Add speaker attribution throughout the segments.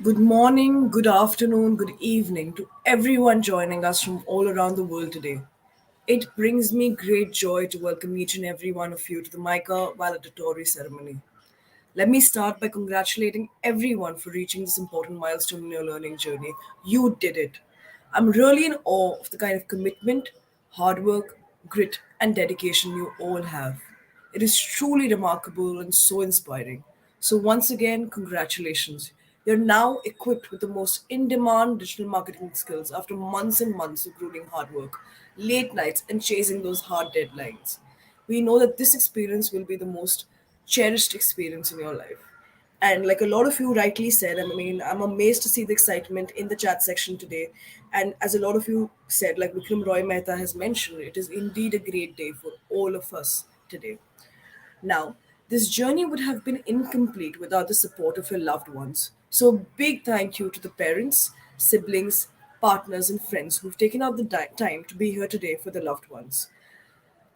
Speaker 1: Good morning, good afternoon, good evening to everyone joining us from all around the world today. It brings me great joy to welcome each and every one of you to the MICA Valedictory Ceremony. Let me start by congratulating everyone for reaching this important milestone in your learning journey. You did it. I'm really in awe of the kind of commitment, hard work, grit, and dedication you all have. It is truly remarkable and so inspiring. So, once again, congratulations. You're now equipped with the most in demand digital marketing skills after months and months of grueling hard work, late nights, and chasing those hard deadlines. We know that this experience will be the most cherished experience in your life. And like a lot of you rightly said, I mean, I'm amazed to see the excitement in the chat section today. And as a lot of you said, like Vikram Roy Mehta has mentioned, it is indeed a great day for all of us today. Now, this journey would have been incomplete without the support of your loved ones. So, big thank you to the parents, siblings, partners, and friends who've taken out the time to be here today for their loved ones.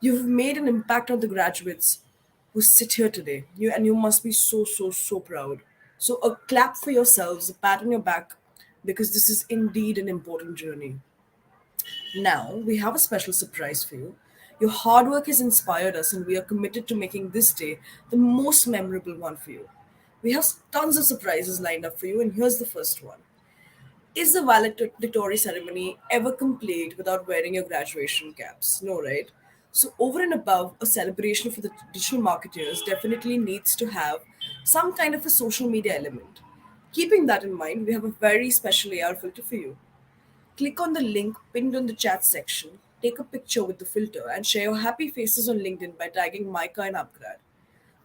Speaker 1: You've made an impact on the graduates who sit here today. You must be so proud. So a clap for yourselves, a pat on your back, because this is indeed an important journey. Now we have a special surprise for you. Your hard work has inspired us, and we are committed to making this day the most memorable one for you. We have tons of surprises lined up for you, and here's the first one. Is the valedictory ceremony ever complete without wearing your graduation caps? No, right? So, over and above, a celebration for the digital marketers definitely needs to have some kind of a social media element. Keeping that in mind, we have a very special AR filter for you. Click on the link pinned on the chat section, take a picture with the filter, and share your happy faces on LinkedIn by tagging MICA and upGrad.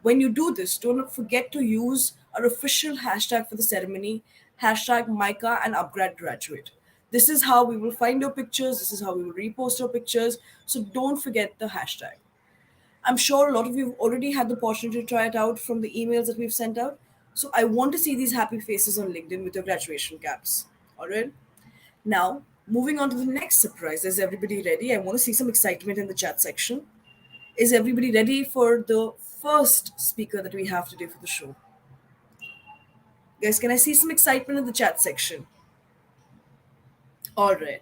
Speaker 1: When you do this, don't forget to use our official hashtag for the ceremony, hashtag MICA and upgrad graduate. This is how we will find your pictures, this is how we will repost your pictures, so don't forget the hashtag. I'm sure a lot of you have already had the opportunity to try it out from the emails that we've sent out. So I want to see these happy faces on LinkedIn with your graduation caps. All right? Now, moving on to the next surprise. Is everybody ready? I want to see some excitement in the chat section. Is everybody ready for the first speaker that we have today for the show? Guys, can I see some excitement in the chat section? All right.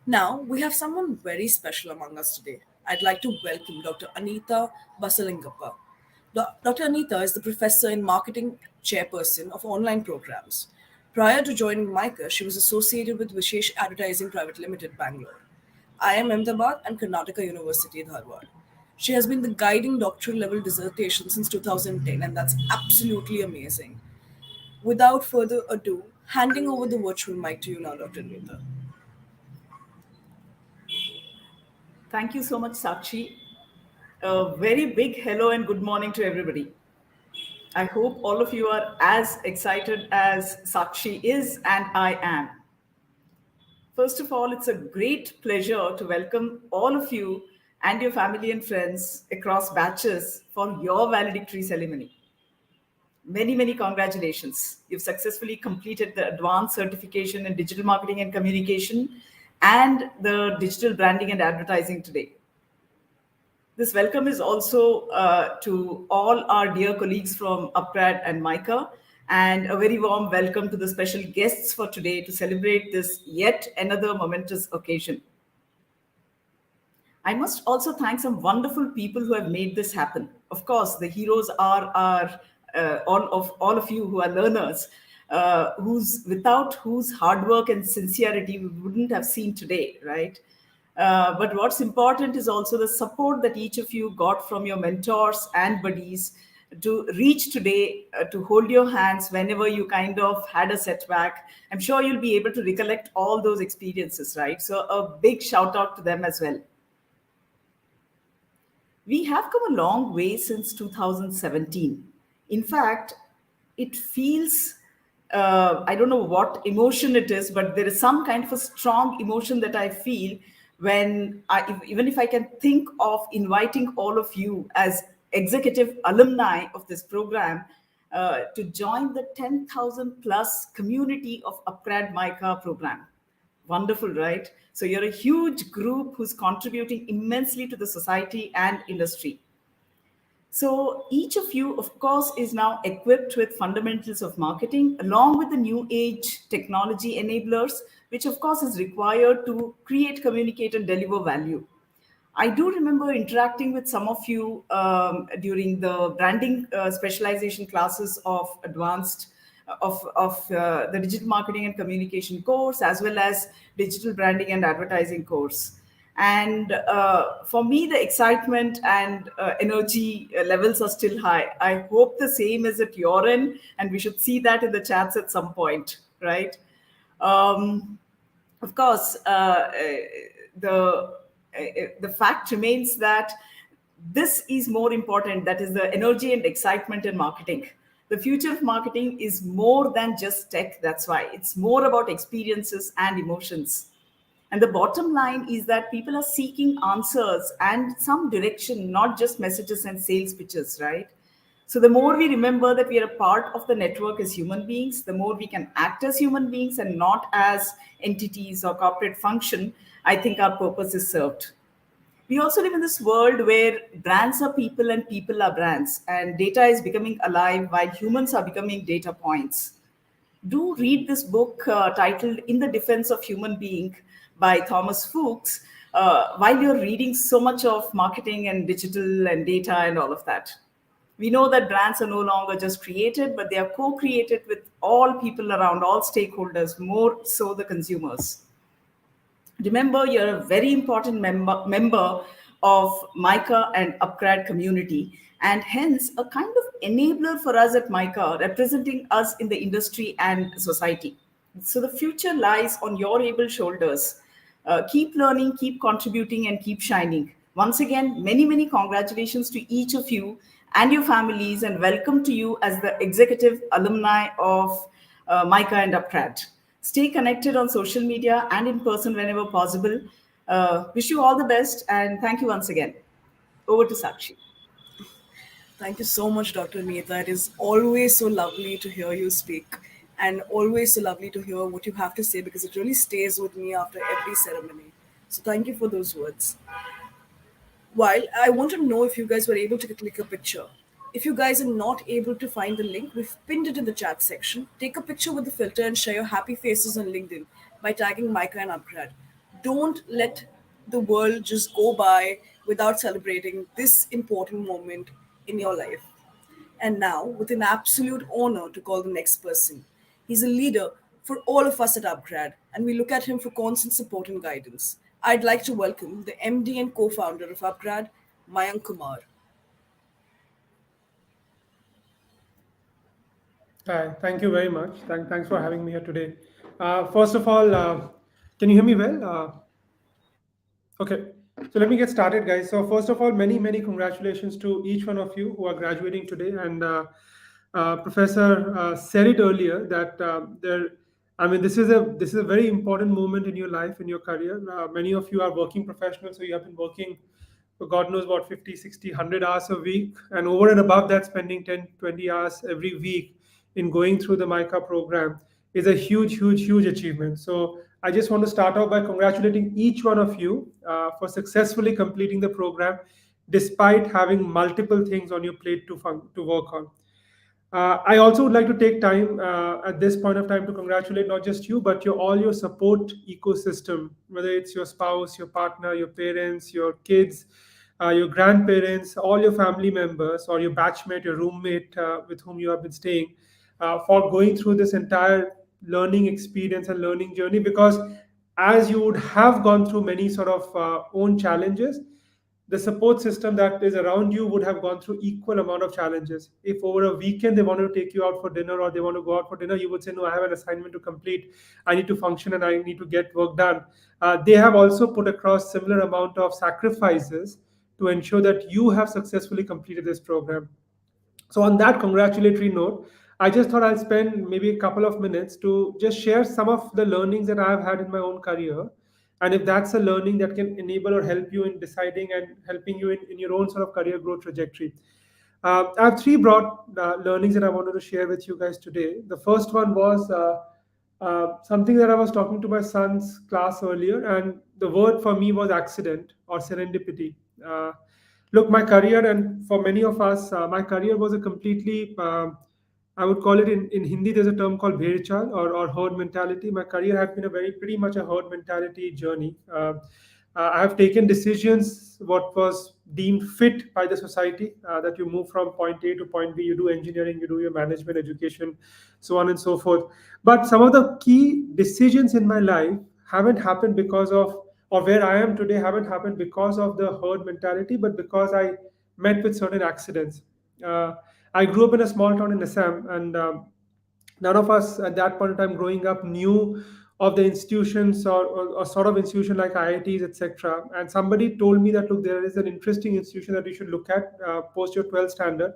Speaker 1: Now, we have someone very special among us today. I'd like to welcome Dr. Anita Basalingappa. Dr. Anita is the professor in marketing chairperson of online programs. Prior to joining MICA, she was associated with Vishesh Advertising Private Limited, Bangalore, IIM Ahmedabad, and Karnataka University, Dharwad. She has been the guiding doctoral level dissertation since 2010, and that's absolutely amazing. Without further ado, handing over the virtual mic to you now, Dr. Anita.
Speaker 2: Thank you so much, Sakshi. A very big hello and good morning to everybody. I hope all of you are as excited as Sakshi is and I am. First of all, it's a great pleasure to welcome all of you and your family and friends across batches for your valedictory ceremony. Many congratulations. You've successfully completed the advanced certification in digital marketing and communication and the digital branding and advertising today. This welcome is also to all our dear colleagues from upGrad and MICA, and a very warm welcome to the special guests for today to celebrate this yet another momentous occasion. I must also thank some wonderful people who have made this happen. Of course, the heroes are our all of you who are learners, whose hard work and sincerity we wouldn't have seen today, right? But what's important is also the support that each of you got from your mentors and buddies to reach today, to hold your hands whenever you kind of had a setback. I'm sure you'll be able to recollect all those experiences, right? So a big shout out to them as well. We have come a long way since 2017. In fact, it feels, I don't know what emotion it is, but there is some kind of a strong emotion that I feel when even if I can think of inviting all of you as executive alumni of this program to join the 10,000 plus community of upgrad MICA program. Wonderful, right? So you're a huge group who's contributing immensely to the society and industry. So each of you, of course, is now equipped with fundamentals of marketing along with the new age technology enablers, which of course is required to create, communicate, and deliver value. I do remember interacting with some of you during the branding specialization classes of advanced of the digital marketing and communication course, as well as digital branding and advertising course. And for me, the excitement and energy levels are still high. I hope the same is at your end, and we should see that in the chats at some point, right? Um, of course, the fact remains that this is more important. That is the energy and excitement in marketing. The future of marketing is more than just tech. That's why it's more about experiences and emotions. And the bottom line is that people are seeking answers and some direction, not just messages and sales pitches, right? So the more we remember that we are a part of the network as human beings, the more we can act as human beings and not as entities or corporate function, I think our purpose is served. We also live in this world where brands are people and people are brands, and data is becoming alive while humans are becoming data points. Do read this book titled In the Defense of Human Being by Thomas Fuchs while you're reading so much of marketing and digital and data and all of that. We know that brands are no longer just created, but they are co created with all people around, all stakeholders, more so the consumers. Remember, you're a very important member of MICA and upGrad community, and hence a kind of enabler for us at MICA, representing us in the industry and society. So the future lies on your able shoulders. Keep learning, keep contributing, and keep shining. Once again, many, many congratulations to each of you and your families, and welcome to you as the executive alumni of MICA and upGrad. Stay connected on social media and in person whenever possible. Wish you all the best, and thank you once again. Over to Sakshi.
Speaker 1: Thank you so much, Dr. Mehta. It is always so lovely to hear you speak and always so lovely to hear what you have to say because it really stays with me after every ceremony. So, thank you for those words. While I want to know if you guys were able to click a picture. If you guys are not able to find the link, we've pinned it in the chat section. Take a picture with the filter and share your happy faces on LinkedIn by tagging Micah and Upgrad. Don't let the world just go by without celebrating this important moment in your life. And now, with an absolute honor to call the next person. He's a leader for all of us at UpGrad, and we look at him for constant support and guidance. I'd like to welcome the MD and co founder of UpGrad, Mayank Kumar.
Speaker 3: Hi, thank you very much. Thanks for having me here today. First of all, can you hear me well? Okay, so let me get started, guys. So first of all, many congratulations to each one of you who are graduating today. And Professor said it earlier that there. I mean, this is a very important moment in your life, in your career. Many of you are working professionals, so you have been working for God knows what 50, 60, 100 hours a week, and over and above that, spending 10, 20 hours every week in going through the MICA program is a huge achievement. So I just want to start off by congratulating each one of you for successfully completing the program despite having multiple things on your plate to work on. I also would like to take time at this point of time to congratulate not just you, but all your support ecosystem, whether it's your spouse, your partner, your parents, your kids, your grandparents, all your family members, or your batchmate, your roommate with whom you have been staying, for going through this entire learning experience and learning journey. Because as you would have gone through many sort of own challenges, the support system that is around you would have gone through equal amount of challenges. If over a weekend they want to take you out for dinner or they want to go out for dinner, you would say, no, I have an assignment to complete, I need to function and I need to get work done. They have also put across similar amount of sacrifices to ensure that you have successfully completed this program. So, on that congratulatory note, I just thought I'll spend maybe a couple of minutes to just share some of the learnings that I've had in my own career. And if that's a learning that can enable or help you in deciding and helping you in your own sort of career growth trajectory. I have three broad learnings that I wanted to share with you guys today. The first one was something that I was talking to my son's class earlier, and the word for me was accident or serendipity. Look, my career, and for many of us, my career was a completely, I would call it in Hindi, there's a term called bhedchal or herd mentality. My career has been a very pretty much a herd mentality journey. I have taken decisions what was deemed fit by the society, that you move from point A to point B, you do engineering, you do your management education, so on and so forth. But some of the key decisions in my life haven't happened because of, or where I am today haven't happened because of the herd mentality, but because I met with certain accidents. Uh, I grew up in a small town in Assam, and none of us at that point in time growing up knew of the institutions or sort of institution like IITs, etc. And somebody told me that, look, there is an interesting institution that you should look at post your 12th standard,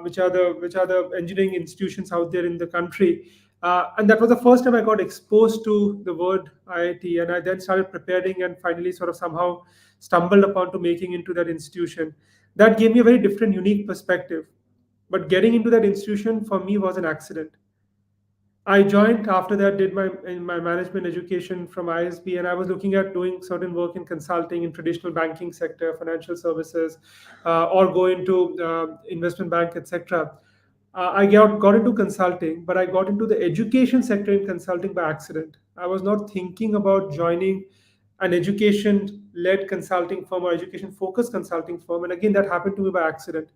Speaker 3: which are the engineering institutions out there in the country. And that was the first time I got exposed to the word IIT, and I then started preparing and finally sort of somehow stumbled upon to making into that institution. That gave me a very different, unique perspective. But getting into that institution for me was an accident. I joined after that, did my management education from ISB, and I was looking at doing certain work in consulting in traditional banking sector, financial services, or go into investment bank, etc. I got into consulting, but I got into the education sector in consulting by accident. I was not thinking about joining an education-led consulting firm or education-focused consulting firm, and again, that happened to me by accident.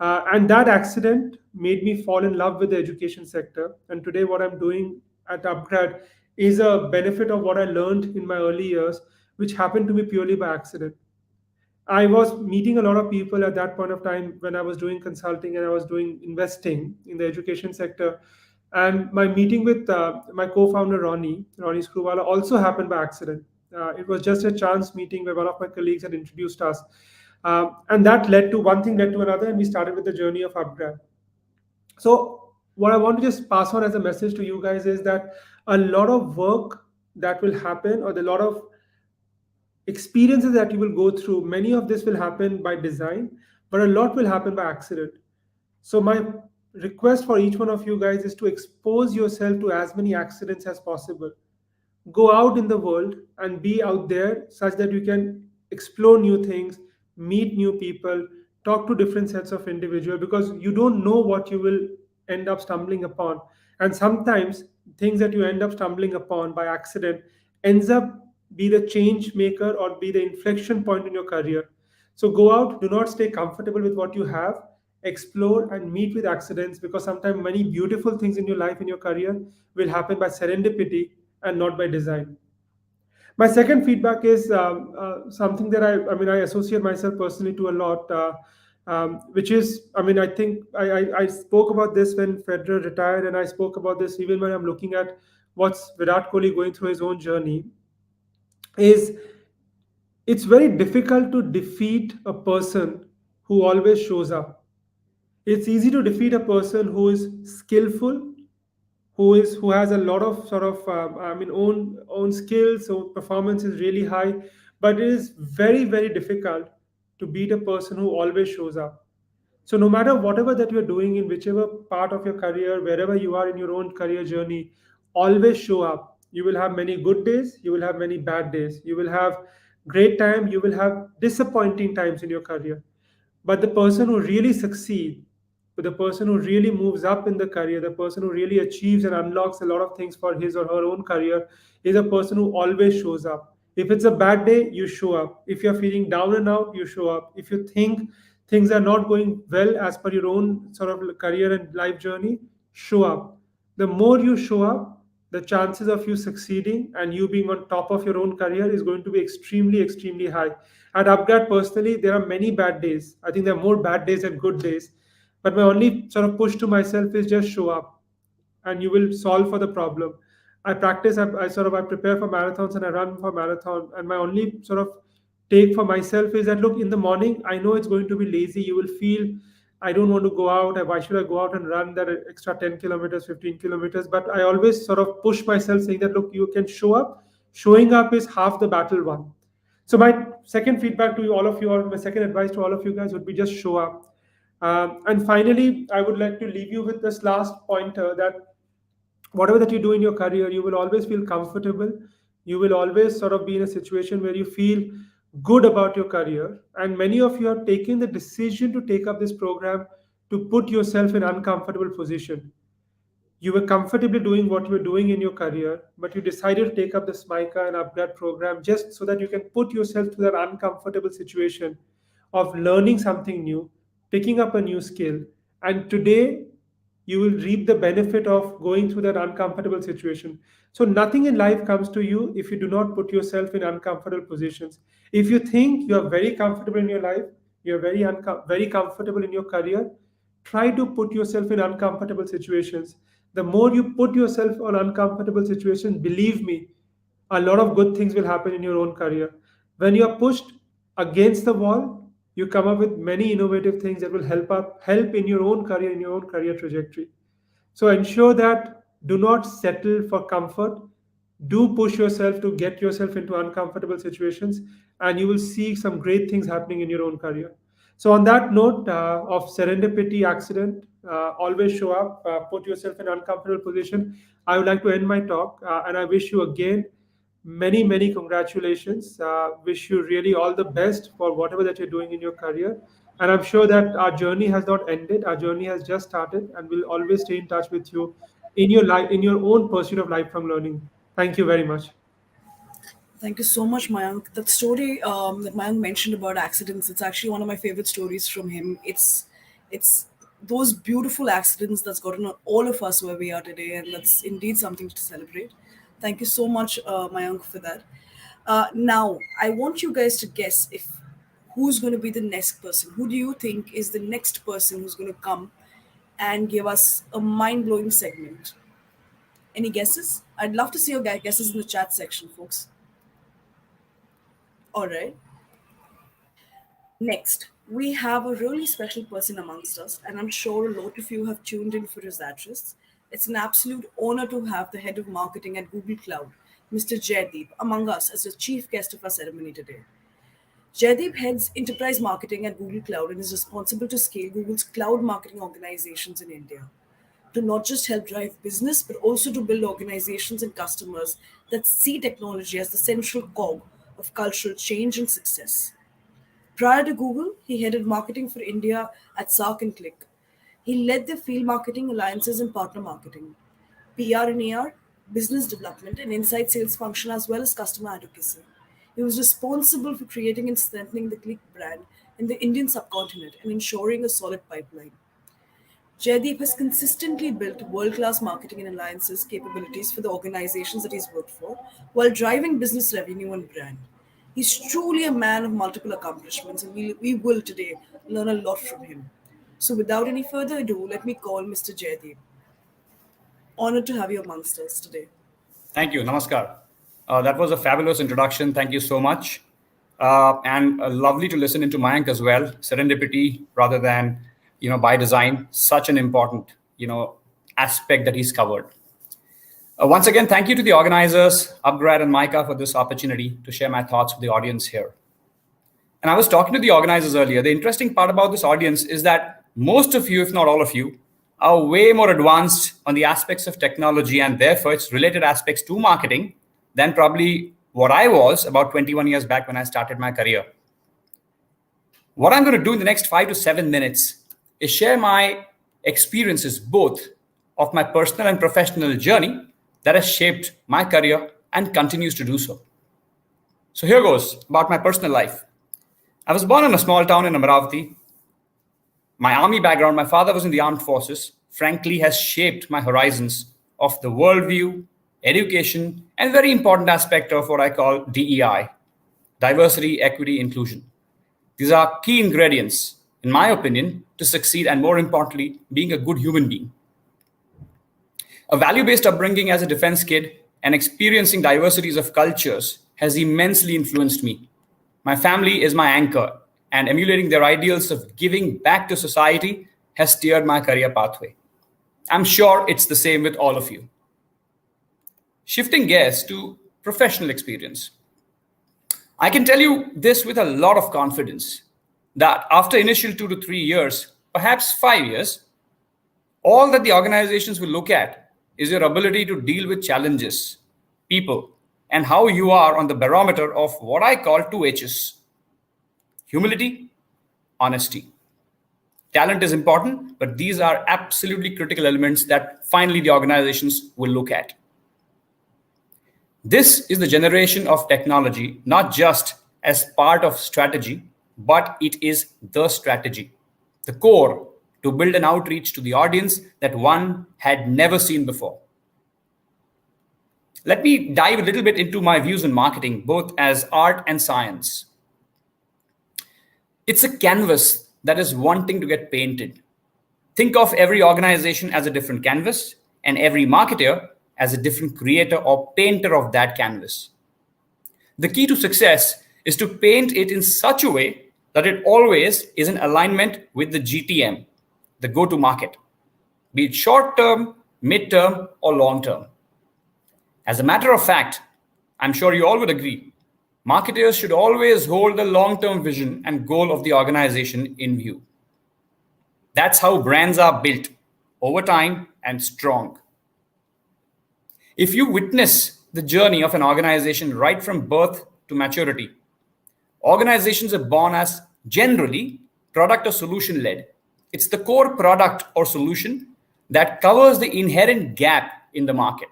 Speaker 3: And that accident made me fall in love with the education sector. And today, what I'm doing at upGrad is a benefit of what I learned in my early years, which happened to me purely by accident. I was meeting a lot of people at that point of time when I was doing consulting and I was doing investing in the education sector. And my meeting with my co-founder Ronnie Screwvala, also happened by accident. It was just a chance meeting where one of my colleagues had introduced us, and that led to one thing led to another, and we started with the journey of upgrad. So what I want to just pass on as a message to you guys is that a lot of work that will happen, or a lot of experiences that you will go through, many of this will happen by design, but a lot will happen by accident. So my request for each one of you guys is to expose yourself to as many accidents as possible. Go out in the world and be out there such that you can explore new things, meet new people, talk to different sets of individuals, because you don't know what you will end up stumbling upon. And sometimes things that you end up stumbling upon by accident ends up be the change maker or be the inflection point in your career. So go out, do not stay comfortable with what you have, explore and meet with accidents, because sometimes many beautiful things in your life, in your career, will happen by serendipity and not by design. My second feedback is something that I associate myself personally to a lot, which is, I think I spoke about this when Federer retired, and I spoke about this even when I'm looking at what's Virat Kohli going through his own journey. Is it's very difficult to defeat a person who always shows up. It's easy to defeat a person who is skillful, who has a lot of sort of own skills, so performance is really high, but it is very very difficult to beat a person who always shows up. So no matter whatever that you're doing in whichever part of your career, wherever you are in your own career journey, always show up. You will have many good days, you will have many bad days, you will have great time, you will have disappointing times in your career. But the person who really succeed, but the person who really moves up in the career, the person who really achieves and unlocks a lot of things for his or her own career, is a person who always shows up. If it's a bad day, you show up. If you're feeling down and out, you show up. If you think things are not going well as per your own sort of career and life journey, show up. The more you show up, the chances of you succeeding and you being on top of your own career is going to be extremely extremely high. At upgrad personally, there are many bad days. I think there are more bad days than good days, but my only sort of push to myself is just show up and you will solve for the problem. I practice, I prepare for marathons and I run for marathon. And my only sort of take for myself is that, look, in the morning, I know it's going to be lazy. You will feel, I don't want to go out. Why should I go out and run that extra 10 kilometers, 15 kilometers? But I always sort of push myself saying that, look, you can show up. Showing up is half the battle won. So my second feedback to you, all of you, or my second advice to all of you guys would be just show up. And finally, I would like to leave you with this last pointer that whatever that you do in your career, you will always feel comfortable. You will always sort of be in a situation where you feel good about your career, and many of you have taken the decision to take up this program to put yourself in uncomfortable position. You were comfortably doing what you were doing in your career, but you decided to take up this MICA and upgrad program just so that you can put yourself to that uncomfortable situation of learning something new, picking up a new skill, and today you will reap the benefit of going through that uncomfortable situation. So nothing in life comes to you if you do not put yourself in uncomfortable positions. If you think you are very comfortable in your life, you're very comfortable in your career, try to put yourself in uncomfortable situations. The more you put yourself on uncomfortable situations, believe me, a lot of good things will happen in your own career. When you are pushed against the wall, you come up with many innovative things that will help in your own career, in your own career trajectory. So ensure that do not settle for comfort. Do push yourself to get yourself into uncomfortable situations, and you will see some great things happening in your own career. So, on that note of serendipity, accident, always show up, put yourself in an uncomfortable position. I would like to end my talk, and I wish you again many, many congratulations. Wish you really all the best for whatever that you're doing in your career. And I'm sure that our journey has not ended. Our journey has just started, and we'll always stay in touch with you in your life, in your own pursuit of lifelong learning. Thank you very much.
Speaker 1: Thank you so much, Mayank. That story that Mayank mentioned about accidents, it's actually one of my favorite stories from him. It's those beautiful accidents that's gotten all of us where we are today, and that's indeed something to celebrate. Thank you so much, Mayank, for that. Now, I want you guys to guess if who's going to be the next person. Who do you think is the next person who's going to come and give us a mind blowing segment? Any guesses? I'd love to see your guesses in the chat section, folks. All right. Next, we have a really special person amongst us, and I'm sure a lot of you have tuned in for his address. It's an absolute honor to have the head of marketing at Google Cloud, Mr. Jaydeep, among us as the chief guest of our ceremony today. Jaydeep heads enterprise marketing at Google Cloud and is responsible to scale Google's cloud marketing organizations in India. To not just help drive business, but also to build organizations and customers that see technology as the central cog of cultural change and success. Prior to Google, he headed marketing for India at Sark and Click. He led the field marketing alliances and partner marketing, PR and AR, business development, and inside sales function, as well as customer advocacy. He was responsible for creating and strengthening the Click brand in the Indian subcontinent and ensuring a solid pipeline. Jaydeep has consistently built world class marketing and alliances capabilities for the organizations that he's worked for while driving business revenue and brand. He's truly a man of multiple accomplishments, and we will today learn a lot from him. So, without any further ado, let me call Mr. Jaydeep. Honored to have you amongst us today.
Speaker 4: Thank you. Namaskar. That was a fabulous introduction. Thank you so much. And lovely to listen into Mayank as well. Serendipity rather than, by design, such an important, aspect that he's covered. Once again, thank you to the organizers, upGrad and MICA, for this opportunity to share my thoughts with the audience here. And I was talking to the organizers earlier. The interesting part about this audience is that most of you, if not all of you, are way more advanced on the aspects of technology and therefore its related aspects to marketing than probably what I was about 21 years back when I started my career. What I'm going to do in the next 5 to 7 minutes is share my experiences, both of my personal and professional journey that has shaped my career and continues to do so. So here goes about my personal life. I was born in a small town in Amaravati. My army background, my father was in the armed forces, frankly has shaped my horizons of the worldview, education, and very important aspect of what I call DEI, diversity, equity, inclusion. These are key ingredients, in my opinion, to succeed and more importantly, being a good human being. A value-based upbringing as a defense kid and experiencing diversities of cultures has immensely influenced me. My family is my anchor, and emulating their ideals of giving back to society has steered my career pathway. I'm sure it's the same with all of you. Shifting gears to professional experience. I can tell you this with a lot of confidence that after initial 2 to 3 years, perhaps 5 years, all that the organizations will look at is your ability to deal with challenges, people, and how you are on the barometer of what I call 2 H's, humility, honesty. Talent is important, but these are absolutely critical elements that finally the organizations will look at. This is the generation of technology, not just as part of strategy, but it is the strategy, the core to build an outreach to the audience that one had never seen before. Let me dive a little bit into my views on marketing, both as art and science. It's a canvas that is wanting to get painted. Think of every organization as a different canvas and every marketer as a different creator or painter of that canvas. The key to success is to paint it in such a way that it always is in alignment with the GTM, the go-to market, be it short-term, mid-term, or long-term. As a matter of fact, I'm sure you all would agree, marketers should always hold the long-term vision and goal of the organization in view. That's how brands are built over time and strong. If you witness the journey of an organization right from birth to maturity, organizations are born as generally product or solution led. It's the core product or solution that covers the inherent gap in the market.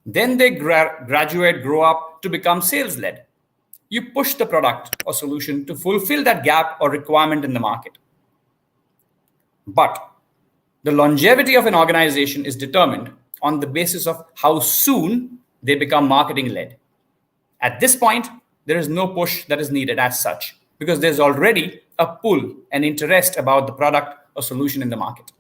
Speaker 4: Then they graduate, grow up to become sales led. You push the product or solution to fulfill that gap or requirement in the market. But the longevity of an organization is determined on the basis of how soon they become marketing led. At this point, there is no push that is needed as such because there's already a pull and interest about the product or solution in the market.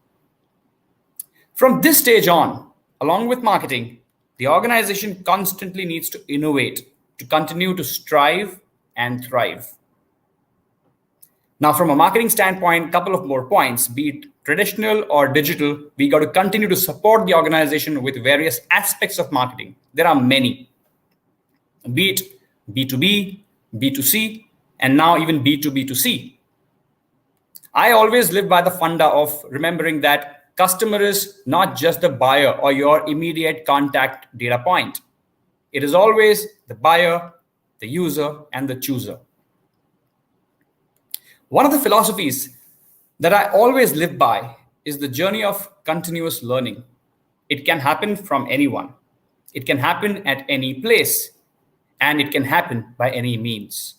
Speaker 4: From this stage on, along with marketing, the organization constantly needs to innovate to continue to strive and thrive. Now, from a marketing standpoint, a couple of more points, be it traditional or digital, we got to continue to support the organization with various aspects of marketing. There are many, be it B2B, B2C, and now even B2B2C. I always live by the funda of remembering that customer is not just the buyer or your immediate contact data point. It is always the buyer, the user, and the chooser. One of the philosophies that I always live by is the journey of continuous learning. It can happen from anyone. It can happen at any place, and it can happen by any means.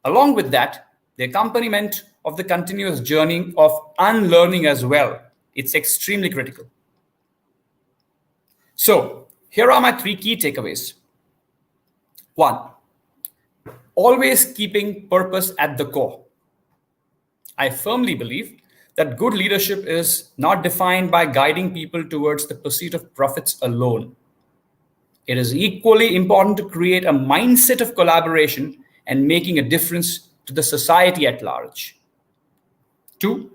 Speaker 4: Along with that, the accompaniment of the continuous journey of unlearning as well. It's extremely critical. So here are my 3 key takeaways. 1, always keeping purpose at the core. I firmly believe that good leadership is not defined by guiding people towards the pursuit of profits alone. It is equally important to create a mindset of collaboration and making a difference to the society at large. 2,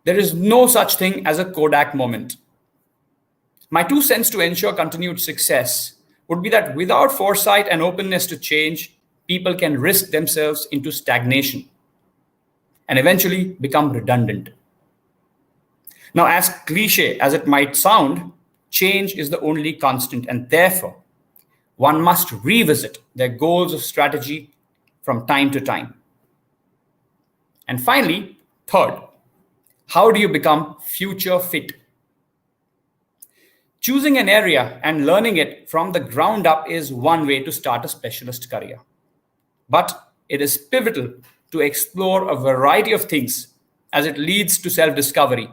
Speaker 4: there is no such thing as a Kodak moment. My 2 cents to ensure continued success would be that without foresight and openness to change, people can risk themselves into stagnation and eventually become redundant. Now, as cliche as it might sound, change is the only constant, and therefore, one must revisit their goals of strategy from time to time. And finally, 3rd, how do you become future fit? Choosing an area and learning it from the ground up is one way to start a specialist career. But it is pivotal to explore a variety of things as it leads to self-discovery.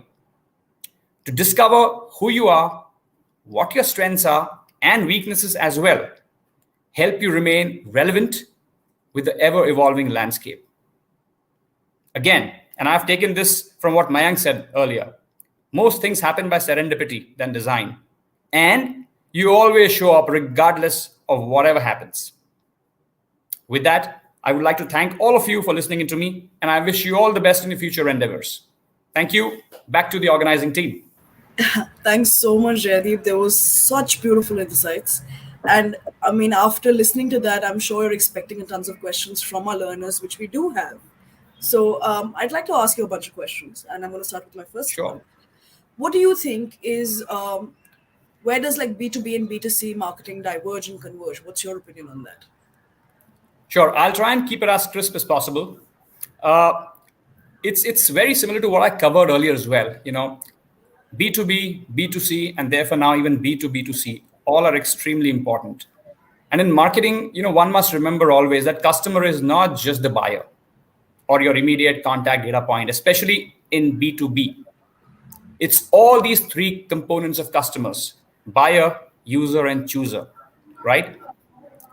Speaker 4: To discover who you are, what your strengths are, and weaknesses as well, help you remain relevant with the ever-evolving landscape. Again, and I've taken this from what Mayank said earlier, most things happen by serendipity than design. And you always show up regardless of whatever happens. With that, I would like to thank all of you for listening in to me, and I wish you all the best in your future endeavors. Thank you. Back to the organizing team.
Speaker 1: Thanks so much, Jaydeep. There was such beautiful insights. And I mean, after listening to that, I'm sure you're expecting tons of questions from our learners, which we do have. So I'd like to ask you a bunch of questions, and I'm going to start with my first
Speaker 4: Sure.
Speaker 1: one. What do you think is, where does like B2B and B2C marketing diverge and converge? What's your opinion on that?
Speaker 4: Sure, I'll try and keep it as crisp as possible. Uh, it's very similar to what I covered earlier as well. B2B, B2C, and therefore now even B2B2C, all are extremely important. And in marketing, one must remember always that customer is not just the buyer or your immediate contact data point, especially in B2B. It's all these three components of customers: buyer, user, and chooser, right?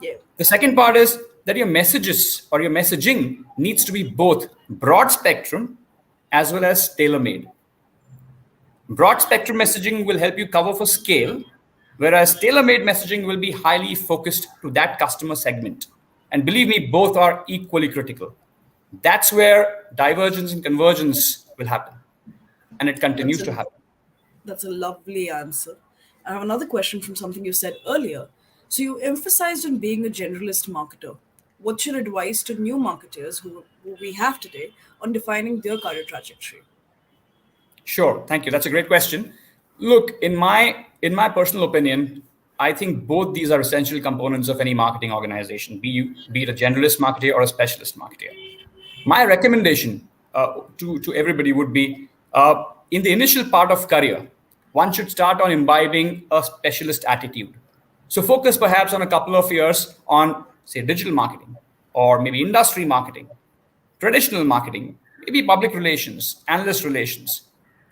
Speaker 1: Yeah.
Speaker 4: The second part is that your messages or your messaging needs to be both broad spectrum as well as tailor made. Broad spectrum messaging will help you cover for scale, whereas tailor made messaging will be highly focused to that customer segment. And believe me, both are equally critical. That's where divergence and convergence will happen. And it
Speaker 1: That's
Speaker 4: continues to
Speaker 1: a
Speaker 4: happen.
Speaker 1: That's a lovely answer. I have another question from something you said earlier. So you emphasized on being a generalist marketer. What's your advice to new marketers who we have today on defining their career trajectory?
Speaker 4: Sure, thank you. That's a great question. Look, in my personal opinion, I think both these are essential components of any marketing organization, be it a generalist marketer or a specialist marketer. My recommendation to everybody would be in the initial part of career, one should start on imbibing a specialist attitude. So focus perhaps on a couple of years on, say, digital marketing or maybe industry marketing, traditional marketing, maybe public relations, analyst relations.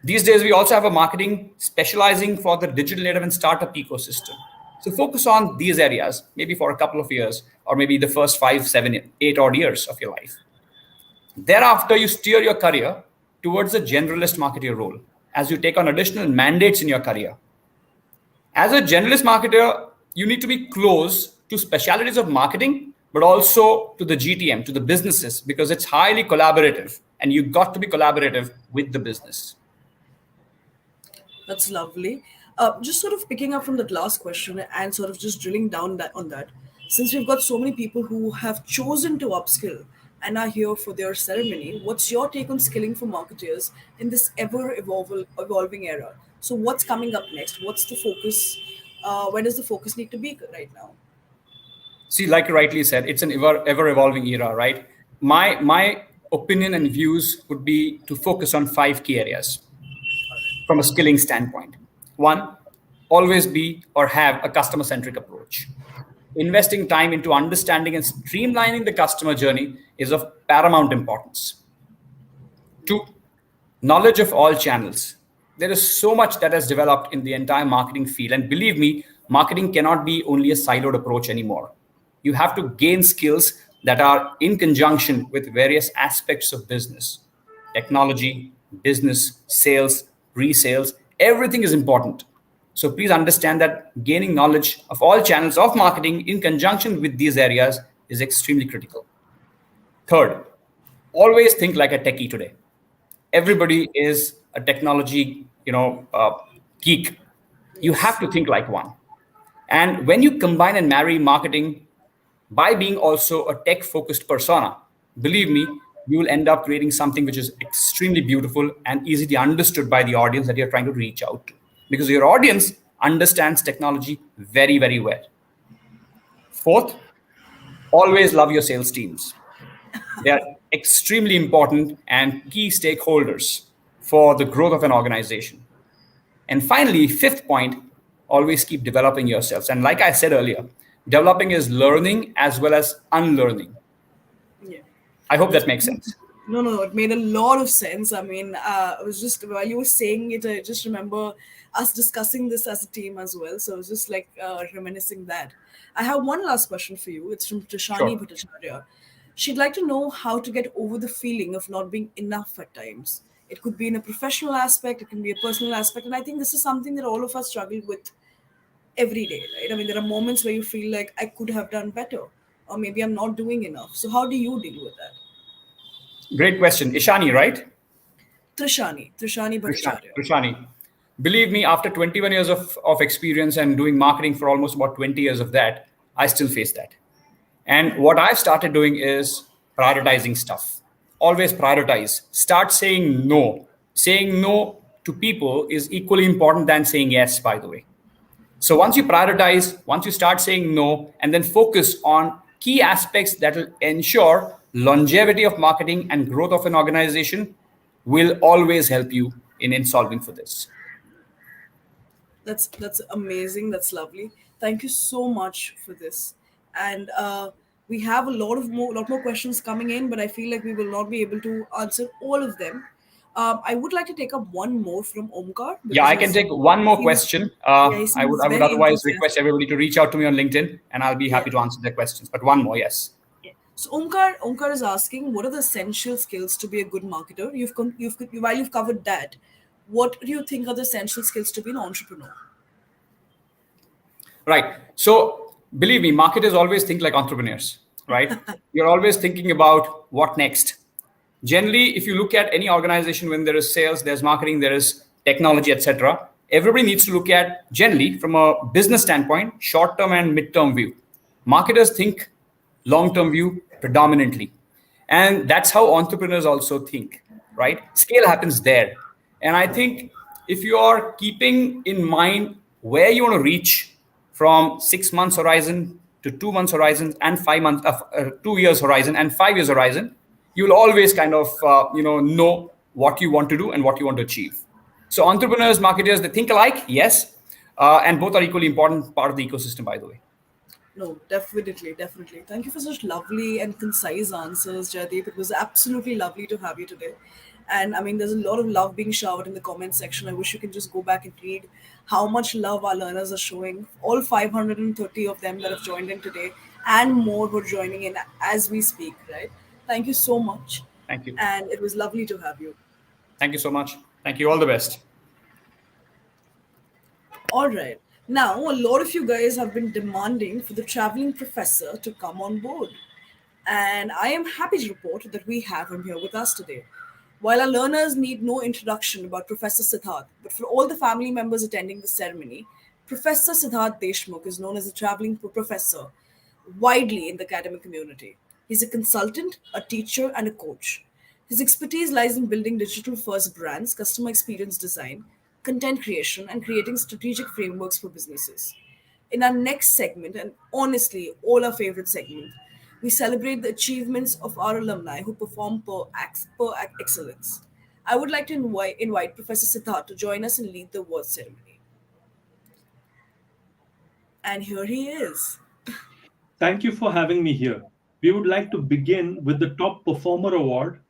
Speaker 4: These days, we also have a marketing specializing for the digital native and startup ecosystem. So focus on these areas, maybe for a couple of years, or maybe the first 5, 7, 8 odd years of your life. Thereafter, you steer your career towards a generalist marketer role as you take on additional mandates in your career. As a generalist marketer, you need to be close to specialities of marketing, but also to the GTM, to the businesses, because it's highly collaborative and you've got to be collaborative with the business.
Speaker 1: That's lovely. Just sort of picking up from that last question and sort of just drilling down that on that. Since we've got so many people who have chosen to upskill and are here for their ceremony, what's your take on skilling for marketers in this evolving era? So what's coming up next? What's the focus? Where does the focus need to be right now?
Speaker 4: See, like you rightly said, it's an ever evolving era, right? My opinion and views would be to focus on 5 key areas from a skilling standpoint. One, always be or have a customer centric approach. Investing time into understanding and streamlining the customer journey is of paramount importance. 2, knowledge of all channels. There is so much that has developed in the entire marketing field. And believe me, marketing cannot be only a siloed approach anymore. You have to gain skills that are in conjunction with various aspects of business: technology, business, sales, pre-sales. Everything is important. So please understand that gaining knowledge of all channels of marketing in conjunction with these areas is extremely critical. Third, always think like a techie today. Everybody is a technology, geek. You have
Speaker 1: Yes.
Speaker 4: to think like one. And when you combine and marry marketing by being also a tech focused persona, believe me, you will end up creating something which is extremely beautiful and easily understood by the audience that you're trying to reach out to. Because your audience understands technology very, very well. Fourth, always love your sales teams. They are extremely important and key stakeholders for the growth of an organization. And finally, fifth point, always keep developing yourselves. And like I said earlier, developing is learning as well as unlearning.
Speaker 1: Yeah.
Speaker 4: I hope that makes sense.
Speaker 1: No, it made a lot of sense. I mean, I was just, while you were saying it, I just remember us discussing this as a team as well. So I was just like reminiscing that. I have one last question for you. It's from Trishani
Speaker 4: Sure.
Speaker 1: Bhattacharya. She'd like to know how to get over the feeling of not being enough at times. It could be in a professional aspect, it can be a personal aspect. And I think this is something that all of us struggle with every day, right? I mean, there are moments where you feel like I could have done better, or maybe I'm not doing enough. So how do you deal with that?
Speaker 4: Great question. Ishani, right?
Speaker 1: Trishani Bhattacharya.
Speaker 4: Krishani. Believe me, after 21 years of experience and doing marketing for almost about 20 years of that, I still face that. And what I've started doing is prioritizing stuff. Always prioritize. Start saying no. Saying no to people is equally important than saying yes, by the way. So once you prioritize, once you start saying no, and then focus on key aspects that will ensure longevity of marketing and growth of an organization will always help you in solving for this.
Speaker 1: That's amazing. That's lovely. Thank you so much for this. And we have a lot more questions coming in, but I feel like we will not be able to answer all of them. I would like to take up one more from Omkar
Speaker 4: Yeah,
Speaker 1: because
Speaker 4: I can take one more
Speaker 1: seems
Speaker 4: question.
Speaker 1: yeah, he
Speaker 4: I
Speaker 1: seems
Speaker 4: would
Speaker 1: very
Speaker 4: otherwise request
Speaker 1: enthusiastic.
Speaker 4: everybody to reach out to me on LinkedIn, and I'll be
Speaker 1: Yeah.
Speaker 4: happy to answer their questions. But one more, yes.
Speaker 1: Yeah. So Omkar is asking, what are the essential skills to be a good marketer? While you've covered that, what do you think are the essential skills to be an entrepreneur?
Speaker 4: Right. So believe me, marketers always think like entrepreneurs, right? You're always thinking about what next. Generally, if you look at any organization, when there is sales, there's marketing, there is technology, etc., everybody needs to look at, generally from a business standpoint, short term and mid term view. Marketers think long term view predominantly, and that's how entrepreneurs also think, right? Scale happens there. And I think if you are keeping in mind where you want to reach from 6 months horizon to 2 months horizon and 5 months 2 years horizon and 5 years horizon, you'll always kind of know what you want to do and what you want to achieve. So entrepreneurs, marketers, they think alike, yes, and both are equally important part of the ecosystem, by the way.
Speaker 1: No, definitely, definitely. Thank you for such lovely and concise answers, Jaideep. It was absolutely lovely to have you today. And I mean, there's a lot of love being showered in the comment section. I wish you can just go back and read how much love our learners are showing. All 530 of them that have joined in today, and more who are joining in as we speak, right? Thank you so much.
Speaker 4: Thank you.
Speaker 1: And it was lovely to have you.
Speaker 4: Thank you so much. Thank you. All the best.
Speaker 1: All right. Now, a lot of you guys have been demanding for the traveling professor to come on board. And I am happy to report that we have him here with us today. While our learners need no introduction about Professor Siddharth, but for all the family members attending the ceremony, Professor Siddharth Deshmukh is known as a traveling professor widely in the academic community. He's a consultant, a teacher, and a coach. His expertise lies in building digital first brands, customer experience design, content creation, and creating strategic frameworks for businesses. In our next segment, and honestly, all our favorite segment, we celebrate the achievements of our alumni who perform per excellence. I would like to invite Professor Siddharth to join us and lead the award ceremony. And here he is.
Speaker 5: Thank you for having me here. We would like to begin with the Top Performer Award.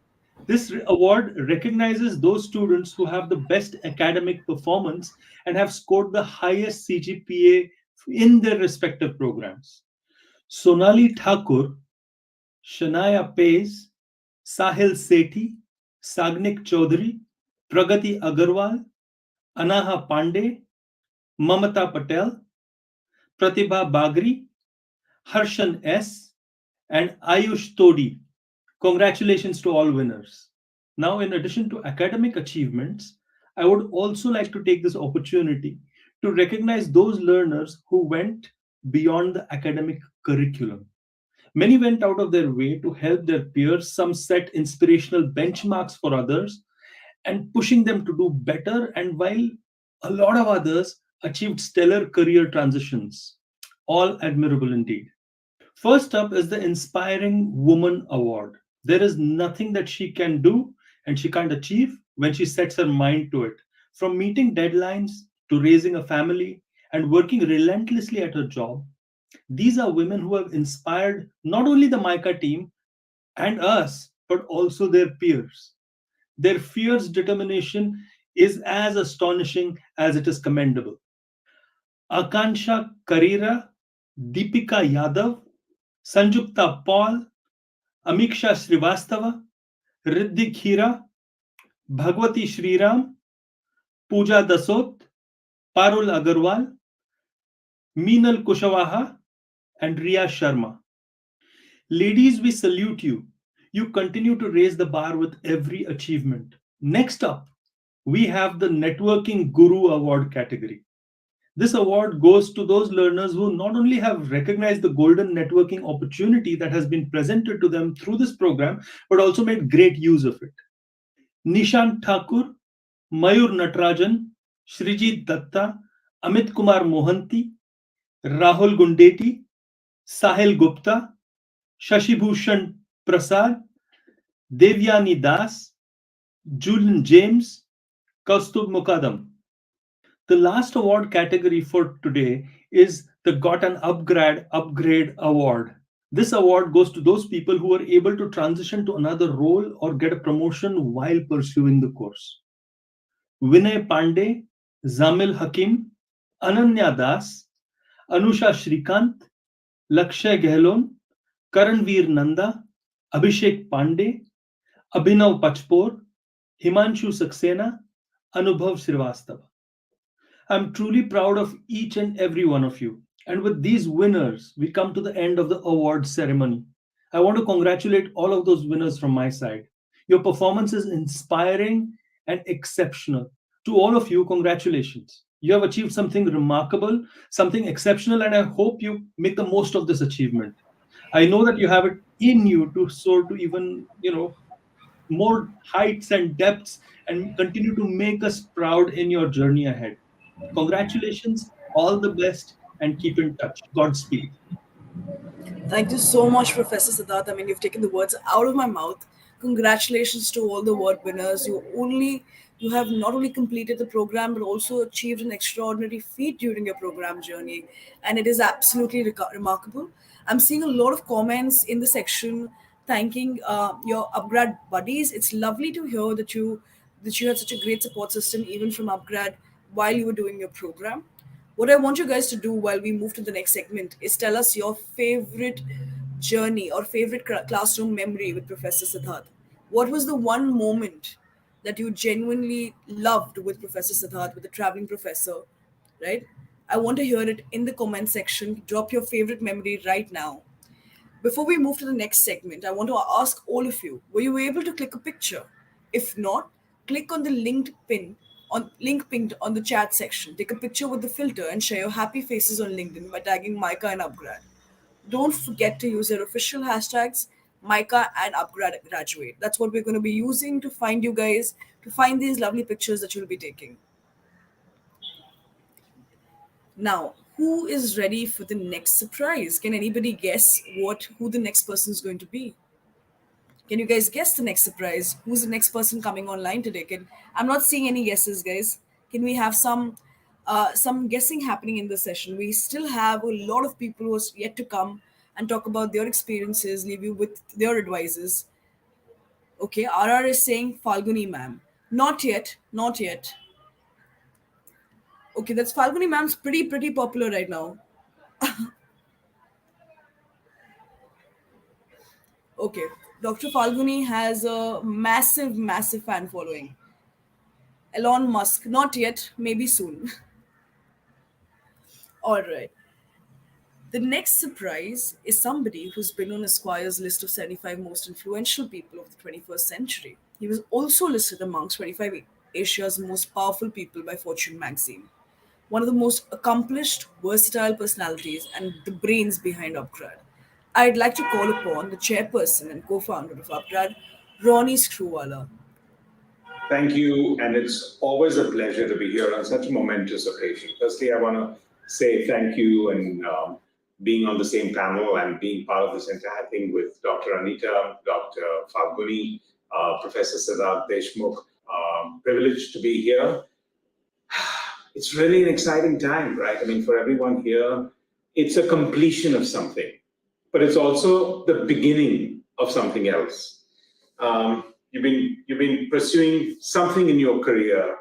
Speaker 5: This award recognizes those students who have the best academic performance and have scored the highest CGPA in their respective programs. Sonali Thakur, Shania Pays, Sahil Sethi, Sagnik Chaudhary, Pragati Agarwal, Anaha Pandey, Mamata Patel, Pratibha Bagri, Harshan S., and Ayush Todi. Congratulations to all winners. Now, in addition to academic achievements, I would also like to take this opportunity to recognize those learners who went beyond the academic curriculum. Many went out of their way to help their peers, some set inspirational benchmarks for others and pushing them to do better, and while a lot of others achieved stellar career transitions. All admirable indeed. First up is the Inspiring Woman Award. There is nothing that she can do and she can't achieve when she sets her mind to it. From meeting deadlines to raising a family and working relentlessly at her job, these are women who have inspired not only the MICA team and us, but also their peers. Their fierce determination is as astonishing as it is commendable. Akansha Karira, Deepika Yadav, Sanjukta Paul, Amiksha Srivastava, Riddhi Khira, Bhagwati Shriram, Pooja Dasot, Parul Agarwal, Meenal Kushwaha, and Riya Sharma. Ladies, we salute you. You continue to raise the bar with every achievement. Next up, we have the Networking Guru Award category. This award goes to those learners who not only have recognized the golden networking opportunity that has been presented to them through this program, but also made great use of it. Nishant Thakur, Mayur Natarajan, Shrijit Datta, Amit Kumar Mohanty, Rahul Gundeti, Sahil Gupta, Shashibhushan Prasad, Devyani Das, Julian James, Kaustubh Mukadam. The last award category for today is the Got an upgrade award. This award goes to those people who are able to transition to another role or get a promotion while pursuing the course. Vinay Pandey, Zamil Hakim, Ananya Das, Anusha Shrikant, Lakshay Gehlon, Karanveer Nanda, Abhishek Pandey, Abhinav Pachpor, Himanshu Saxena, Anubhav Srivastava. I'm truly proud of each and every one of you. And with these winners, we come to the end of the award ceremony. I want to congratulate all of those winners from my side. Your performance is inspiring and exceptional. To all of you, congratulations. You have achieved something remarkable, something exceptional, and I hope you make the most of this achievement. I know that you have it in you to soar to even, more heights and depths and continue to make us proud in your journey ahead. Congratulations, all the best, and keep in touch. Godspeed.
Speaker 1: Thank you so much, Professor Siddharth. I mean, you've taken the words out of my mouth. Congratulations to all the award winners. You have not only completed the program but also achieved an extraordinary feat during your program journey, and it is absolutely remarkable. I'm seeing a lot of comments in the section thanking your upgrad buddies. It's lovely to hear that you had such a great support system even from upgrad while you were doing your program. What I want you guys to do while we move to the next segment is tell us your favorite journey or favorite classroom memory with Professor Siddharth. What was the one moment that you genuinely loved with Professor Siddharth, with the traveling professor, right? I want to hear it in the comment section. Drop your favorite memory right now. Before we move to the next segment, I want to ask all of you, were you able to click a picture? If not, click on the link pinned on the chat section. Take a picture with the filter and share your happy faces on LinkedIn by tagging MICA and upGrad. Don't forget to use their official hashtags MICA and upGrad graduate. That's what we're going to be using to find you guys, to find these lovely pictures that you'll be taking. Now, who is ready for the next surprise? Can anybody guess who the next person is going to be? Can you guys guess the next surprise? Who's the next person coming online today? I'm not seeing any guesses, guys. Can we have some guessing happening in the session? We still have a lot of people who are yet to come and talk about their experiences, leave you with their advices. Okay, RR is saying Falguni ma'am. Not yet, not yet. Okay, that's Falguni ma'am's pretty popular right now. Okay, Dr. Falguni has a massive fan following. Elon Musk, not yet, maybe soon. All right. The next surprise is somebody who's been on Esquire's list of 75 most influential people of the 21st century. He was also listed amongst 25 Asia's most powerful people by Fortune magazine. One of the most accomplished, versatile personalities and the brains behind upGrad. I'd like to call upon the chairperson and co-founder of upGrad, Ronnie Screwwala.
Speaker 6: Thank you, and it's always a pleasure to be here on such a momentous occasion. Firstly, I want to say thank you and being on the same panel and being part of this entire thing with Dr. Anita, Dr. Falguni, Professor Siddharth Deshmukh. Privileged to be here. It's really an exciting time, right? I mean, for everyone here, it's a completion of something, but it's also the beginning of something else. You've been pursuing something in your career,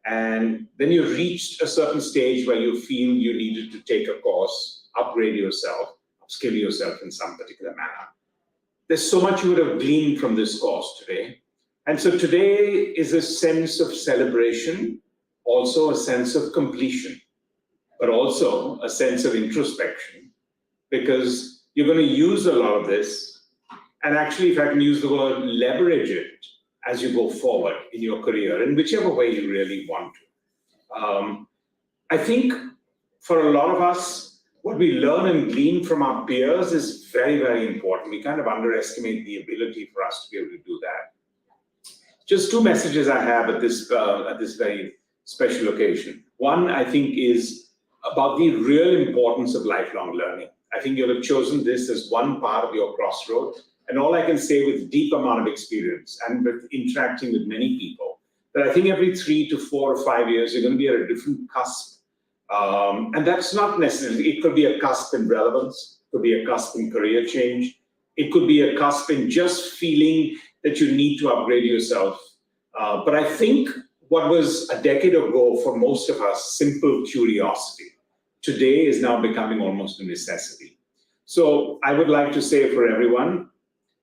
Speaker 6: and then you reached a certain stage where you feel you needed to take a course, upgrade yourself, upskill yourself in some particular manner. There's so much you would have gleaned from this course today. And so today is a sense of celebration, also a sense of completion, but also a sense of introspection, because you're going to use a lot of this. And actually, if I can use the word, leverage it as you go forward in your career, in whichever way you really want to. I think for a lot of us, what we learn and glean from our peers is very, very important. We kind of underestimate the ability for us to be able to do that. Just two messages I have at this very special occasion. One, I think, is about the real importance of lifelong learning. I think you'll have chosen this as one part of your crossroad. And all I can say with deep amount of experience and with interacting with many people, that I think every 3 to 4 or 5 years, you're going to be at a different cusp. And that's not necessarily, it could be a cusp in relevance, it could be a cusp in career change, it could be a cusp in just feeling that you need to upgrade yourself. But I think what was a decade ago for most of us simple curiosity, today is now becoming almost a necessity. So I would like to say for everyone,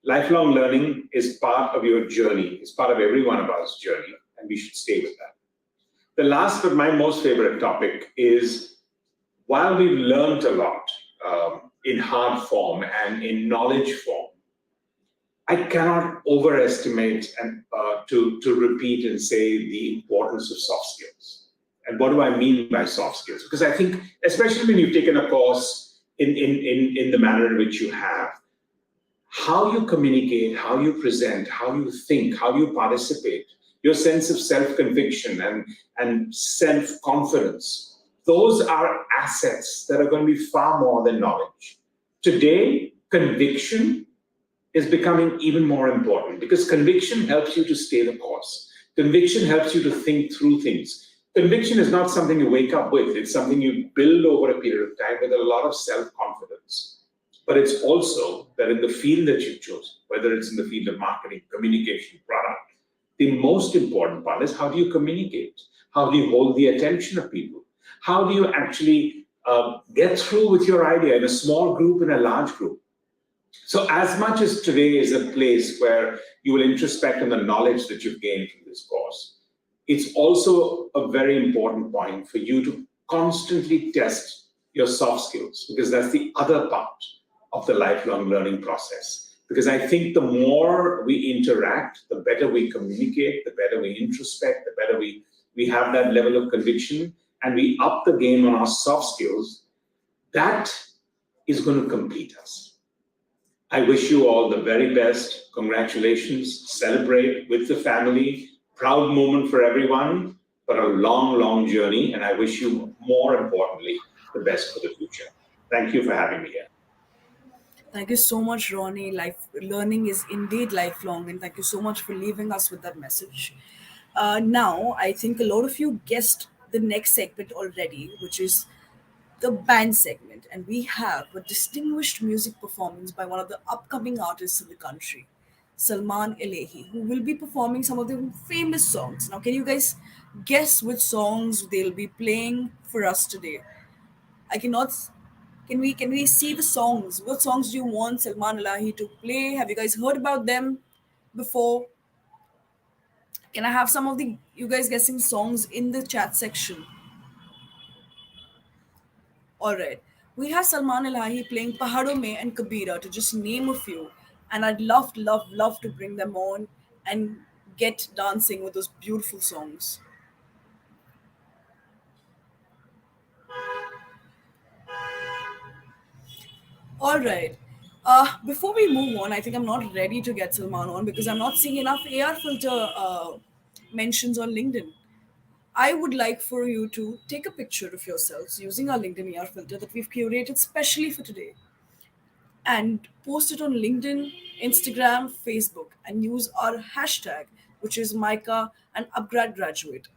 Speaker 6: lifelong learning is part of your journey. It's part of every one of us' journey, and we should stay with that. The last but my most favorite topic is, while we've learned a lot in hard form and in knowledge form, I cannot overestimate and to repeat and say the importance of soft skills. And what do I mean by soft skills? Because I think, especially when you've taken a course in the manner in which you have, how you communicate, how you present, how you think, how you participate, your sense of self-conviction and self-confidence, those are assets that are going to be far more than knowledge. Today, conviction is becoming even more important because conviction helps you to stay the course. Conviction helps you to think through things. Conviction is not something you wake up with. It's something you build over a period of time with a lot of self-confidence. But it's also that in the field that you've chosen, whether it's in the field of marketing, communication, product, the most important part is, how do you communicate? How do you hold the attention of people? How do you actually get through with your idea in a small group, in a large group? So as much as today is a place where you will introspect on the knowledge that you've gained from this course, it's also a very important point for you to constantly test your soft skills, because that's the other part of the lifelong learning process. Because I think the more we interact, the better we communicate, the better we introspect, the better we have that level of conviction, and we up the game on our soft skills, that is going to complete us. I wish you all the very best. Congratulations. Celebrate with the family. Proud moment for everyone, but a long, long journey. And I wish you, more importantly, the best for the future. Thank you for having me here.
Speaker 1: Thank you so much, Ronnie. Life learning is indeed lifelong, and thank you so much for leaving us with that message. Now, I think a lot of you guessed the next segment already, which is the band segment, and we have a distinguished music performance by one of the upcoming artists in the country, Salman Elahi, who will be performing some of the famous songs. Now, can you guys guess which songs they'll be playing for us today? I cannot. Can we see the songs? What songs do you want Salman Elahi to play? Have you guys heard about them before? Can I have some of the you guys guessing songs in the chat section? All right. We have Salman Elahi playing Pahadon Mein and Kabira, to just name a few. And I'd love, love, love to bring them on and get dancing with those beautiful songs. All right. Before we move on, I think I'm not ready to get Salman on because I'm not seeing enough AR filter mentions on LinkedIn. I would like for you to take a picture of yourselves using our LinkedIn AR filter that we've curated specially for today, and post it on LinkedIn, Instagram, Facebook, and use our hashtag, which is MICA and upGrad graduate.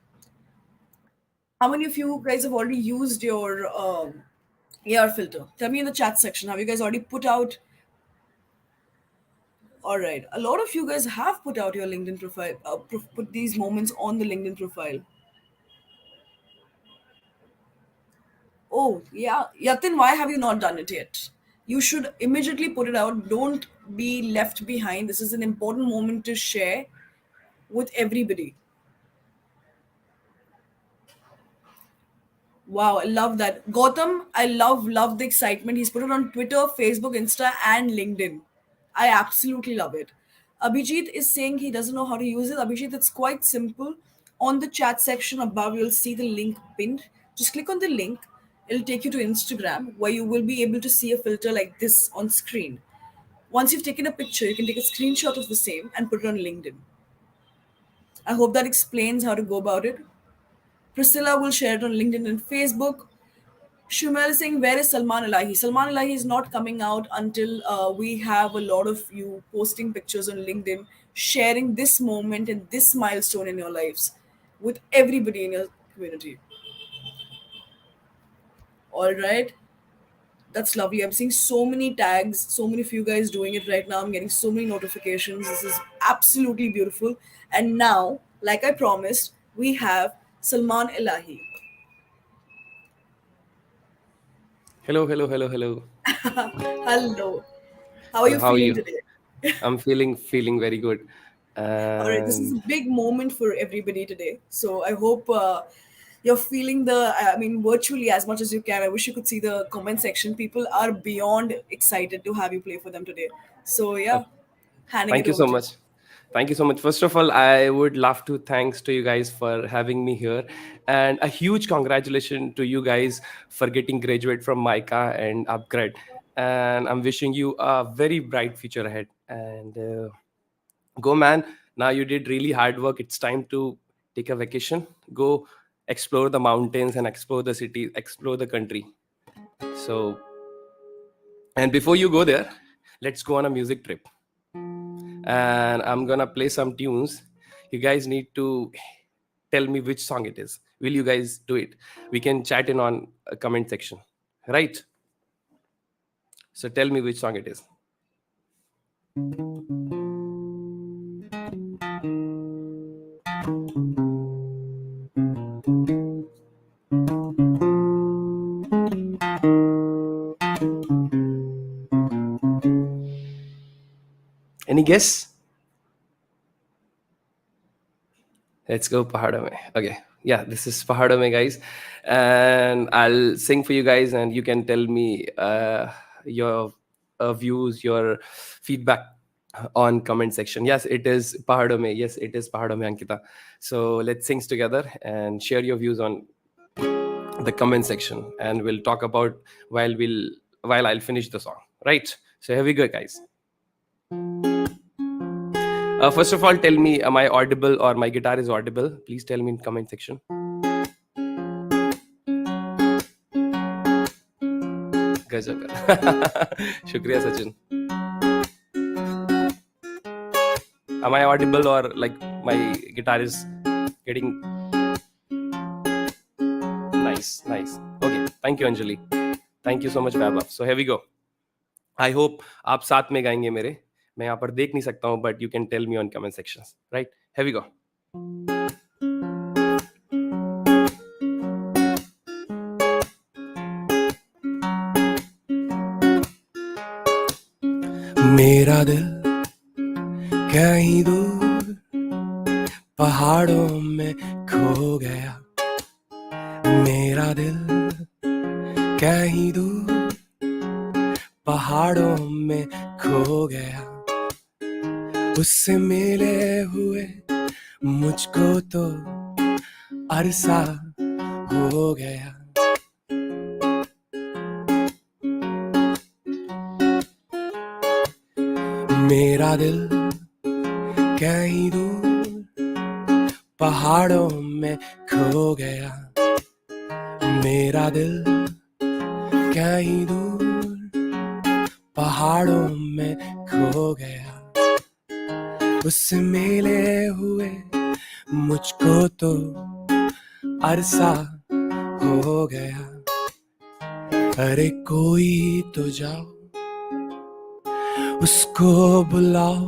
Speaker 1: How many of you guys have already used your AR filter? Tell me in the chat section. Have you guys already put out? All right. A lot of you guys have put out your LinkedIn profile, put these moments on the LinkedIn profile. Oh, yeah. Yatin, why have you not done it yet? You should immediately put it out. Don't be left behind. This is an important moment to share with everybody. Wow, I love that. Gautam, I love the excitement. He's put it on Twitter, Facebook, Insta, and LinkedIn. I absolutely love it. Abhijit is saying he doesn't know how to use it. Abhijit, it's quite simple. On the chat section above, you'll see the link pinned. Just click on the link. It'll take you to Instagram, where you will be able to see a filter like this on screen. Once you've taken a picture, you can take a screenshot of the same and put it on LinkedIn. I hope that explains how to go about it. Priscilla will share it on LinkedIn and Facebook. Shumel is saying, where is Salman Elahi? Salman Elahi is not coming out until we have a lot of you posting pictures on LinkedIn, sharing this moment and this milestone in your lives with everybody in your community. All right. That's lovely. I'm seeing so many tags, so many of you guys doing it right now. I'm getting so many notifications. This is absolutely beautiful. And now, like I promised, we have Salman Elahi.
Speaker 7: Hello, hello, hello, hello.
Speaker 1: Hello. How are you
Speaker 7: How are
Speaker 1: feeling
Speaker 7: you?
Speaker 1: today?
Speaker 7: I'm feeling very good.
Speaker 1: All right, this is
Speaker 7: And
Speaker 1: a big moment for everybody today. So I hope you're feeling I mean, virtually as much as you can. I wish you could see the comment section. People are beyond excited to have you play for them today. So
Speaker 7: uh,
Speaker 1: yeah, handing it
Speaker 7: thank you
Speaker 1: over
Speaker 7: so
Speaker 1: to you.
Speaker 7: much. Thank you so much. First of all, I would love to thanks to you guys for having me here, and a huge congratulations to you guys for getting graduate from MICA and upGrad. And I'm wishing you a very bright future ahead. And go, man! Now you did really hard work. It's time to take a vacation. Go explore the mountains and explore the city, explore the country. So, and before you go there, let's go on a music trip. And I'm gonna play some tunes. You guys need to tell me which song it is. Will you guys do it? We can chat in on a comment section, right? So tell me which song it is. Any guess? Let's go Pahado Mein. Okay. Yeah, this is Pahado Mein, guys. And I'll sing for you guys, and you can tell me your views, your feedback on comment section. Yes, it is Pahado Mein. Yes, it is Pahado Mein, Ankita. So let's sing together and share your views on the comment section, and we'll talk about while I'll finish the song. Right. So here we go, guys. First of all, tell me, am I audible or my guitar is audible? Please tell me in comment section. Gajab. Shukriya, Sachin. Am I audible or like my guitar is getting nice? Okay, thank you, Anjali. Thank you so much, Vaibhav. So here we go. I hope आप साथ में गाएंगे मेरे. मैं यहाँ पर देख नहीं सकता हूँ, but you can tell me on comment sections. Right? Here we go. मेरा दिल कहीं दूर पहाड़ों में खो गया. मेरा दिल कहीं दूर पहाड़ों में खो गया. उससे मिले हुए मुझको तो अरसा हो गया. मेरा दिल कहीं दूर पहाड़ों में खो गया. मेरा दिल कहीं दूर पहाड़ों में खो गया. उससे मिले हुए मुझको तो अरसा हो गया. अरे कोई तो जाओ उसको बुलाओ.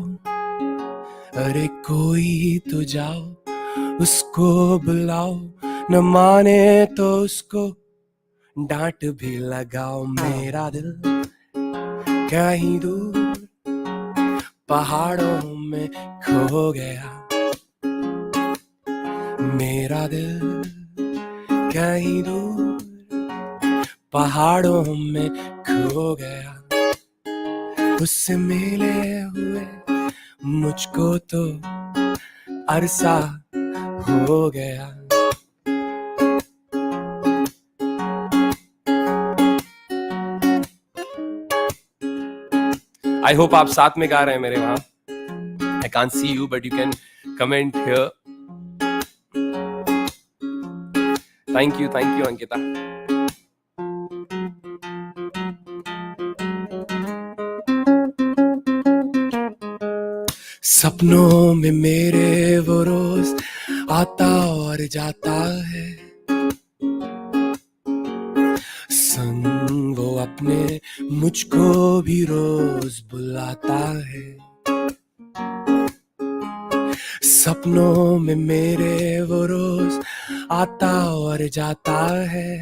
Speaker 7: अरे कोई तो जाओ उसको बुलाओ. न माने तो उसको डांट भी लगाओ. मेरा दिल कहीं दूर पहाड़ों में खो गया. मेरा दिल कहीं दूर पहाड़ों में खो गया. उससे मिले हुए मुझको तो अरसा हो गया. I hope आप साथ में गा रहे हैं मेरे वहां. I can't see you, but you can comment here. Thank you, Ankita. सपनों में मेरे वो रोज आता और जाता है, संग वो अपने मुझको भी रोज बुलाता है। सपनों में मेरे वो रोज आता और जाता है,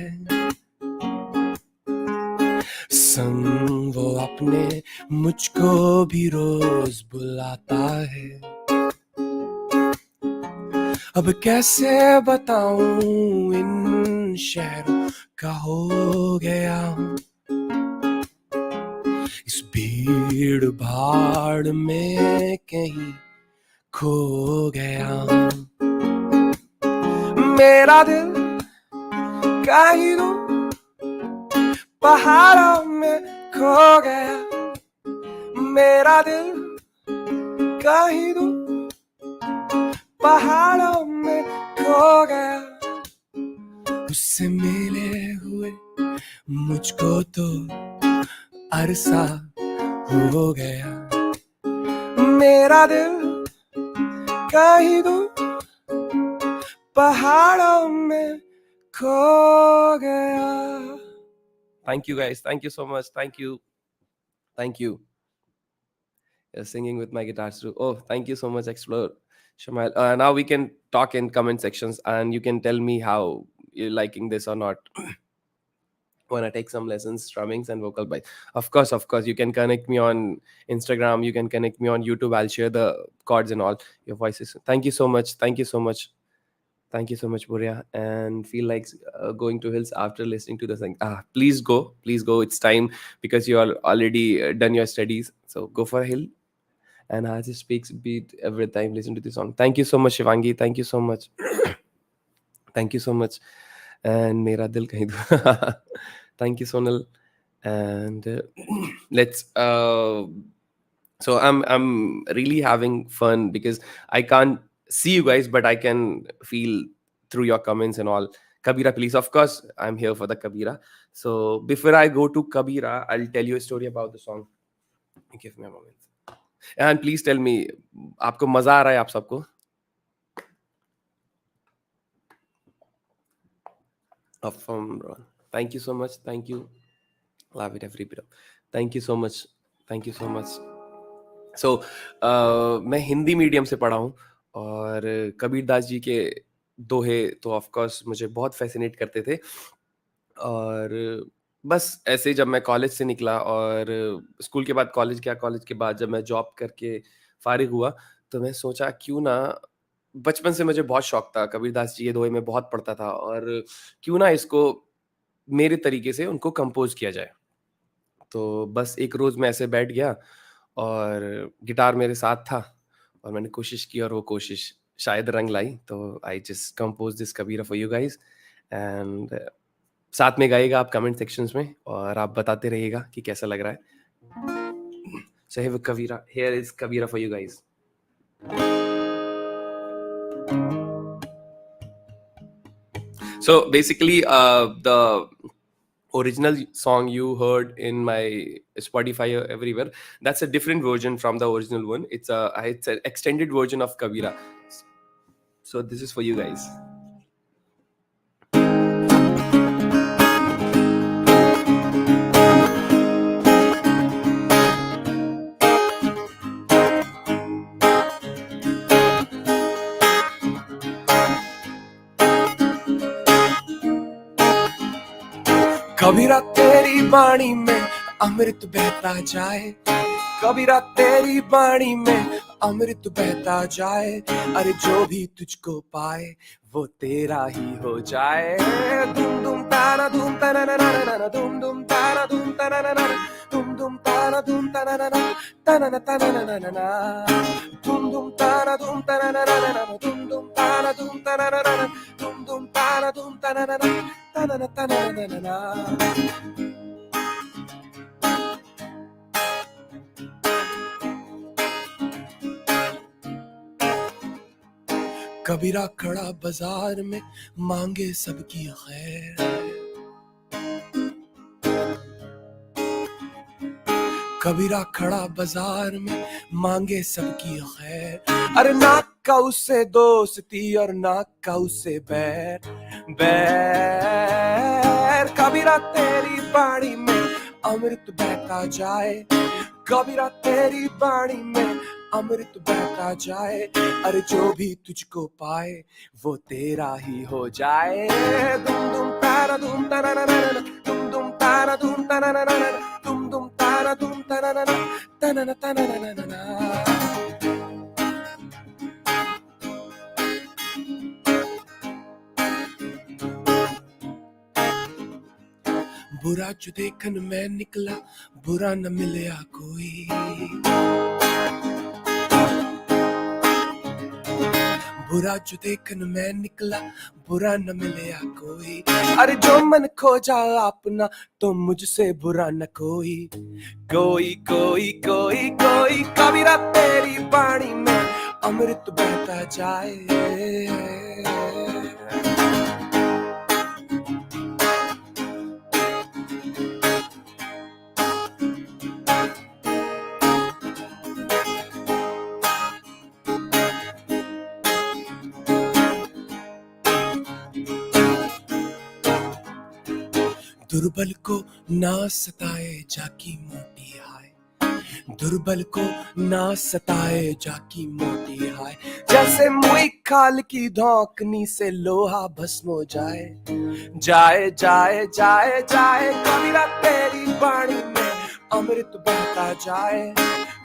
Speaker 7: संग वो अपने मुझको भी रोज बुलाता है। अब कैसे बताऊं इन शहरों का हो गया हूं, इस भीड़ भाड़ में कहीं खो गया हूं। मेरा दिल कहीं दूर पहाड़ों में खो गया, मेरा दिल कहीं दूर पहाड़ों में खो गया। उससे मिले हुए मुझको तो अरसा हो गया, मेरा दिल कहीं दूर पहाड़ों में खो गया। Thank you guys, thank you so much, thank you. Singing with my guitars too. Oh, thank you so much, Explore Shamal. Now we can talk in comment sections and you can tell me how you're liking this or not. Want to take some lessons, strummings and vocal bites? Of course, you can connect me on Instagram, you can connect me on YouTube. I'll share the chords and all your voices. Thank you so much, Buria, and feel like going to hills after listening to the song. Please go, it's time, because you are already done your studies, so go for a hill. And as it speaks beat every time listen to the song. Thank you so much, Shivangi, thank you so much. Thank you so much. And Mera Dil Kahin Do. Thank you, Sonal. And let's so I'm really having fun because I can't see you guys, but I can feel through your comments and all. Kabira, please. Of course, I'm here for the Kabira. So before I go to Kabira, I'll tell you a story about the song. Give me a moment. And please tell me, आपको मजा आ रहा है आप सबको? Thank you so much. Thank you. Love it every bit. Thank you so much. So मैं Hindi medium से पढ़ा हूँ और कबीर दास जी के दोहे तो ऑफ कोर्स मुझे बहुत फैसिनेट करते थे। और बस ऐसे जब मैं कॉलेज से निकला और स्कूल के बाद कॉलेज गया, कॉलेज के बाद जब मैं जॉब करके फारिग हुआ तो मैं सोचा क्यों ना, बचपन से मुझे बहुत शौक था, कबीर दास जी के दोहे में बहुत पढ़ता था और क्यों ना इसको मेरे तरीके से उनको कंपोज किया जाए। तो बस एक रोज मैं ऐसे बैठ गया और गिटार मेरे साथ था और मैंने कोशिश की और वो कोशिश शायद रंग लाई। तो I just compose this Kabira for you guys and साथ में गाइएगा आप कमेंट सेक्शंस में और आप बताते रहिएगा कि कैसा लग रहा है। So here Kabira, here is Kabira for you guys. So basically the original song you heard in my Spotify or everywhere, that's a different version from the original one. It's an extended version of Kabira. So this is for you guys. कबीरा तेरी बाणी में अमृत बहता जाए, कबीरा तेरी बाणी में अमृत बहता जाए, अरे जो भी तुझको पाए वो तेरा ही हो जाए। धूम धूम तारा धूम तारा ना ना ना ना, धूम धूम तारा धूम तारा ना ना, धूम धूम तारा धूम तारा ना ना, तारा ना तारा ना ना ना, धूम धूम तारा धूम तारा ना ना ना, धूम धूम तारा धूम तारा ना ना, धूम धूम तारा धूम तारा ना ना, तारा ना तारा ना ना ना। कबीरा खड़ा बाजार में मांगे सबकी खैर, कबीरा खड़ा बाजार में मांगे सबकी खैर, अरे ना का उससे दोस्ती और ना का उससे बैर, बैर। कबीरा तेरी बाणी में अमृत बहता जाए, कबीरा तेरी बाणी में अमृत बहता जाए, अरे जो भी तुझको पाए वो तेरा ही हो जाए। दुम दुम तारा दुम तारा ना ना ना, दुम दुम तारा दुम तारा ना ना ना, दुम दुम तारा दुम तारा ना ना तना ना तना ना ना ना। बुरा जो देखन मैं निकला, बुरा न मिलया कोई, बुरा जो देखन मैं निकला, बुरा न मिलया कोई, अरे जो मन खोजा अपना तो मुझसे बुरा न कोई, कोई कोई कोई कोई। कबीरा तेरी बाणी में अमृत बहता जाए, दुर्बल को ना सताए जाकी मोटी हाय, दुर्बल को ना सताए जाकी मोटी हाय, जैसे मुई खाल की धौकनी से लोहा भस्म हो जाए, जाए जाए जाए जाए। कबीरा तेरी बाणी में अमृत बहता जाए,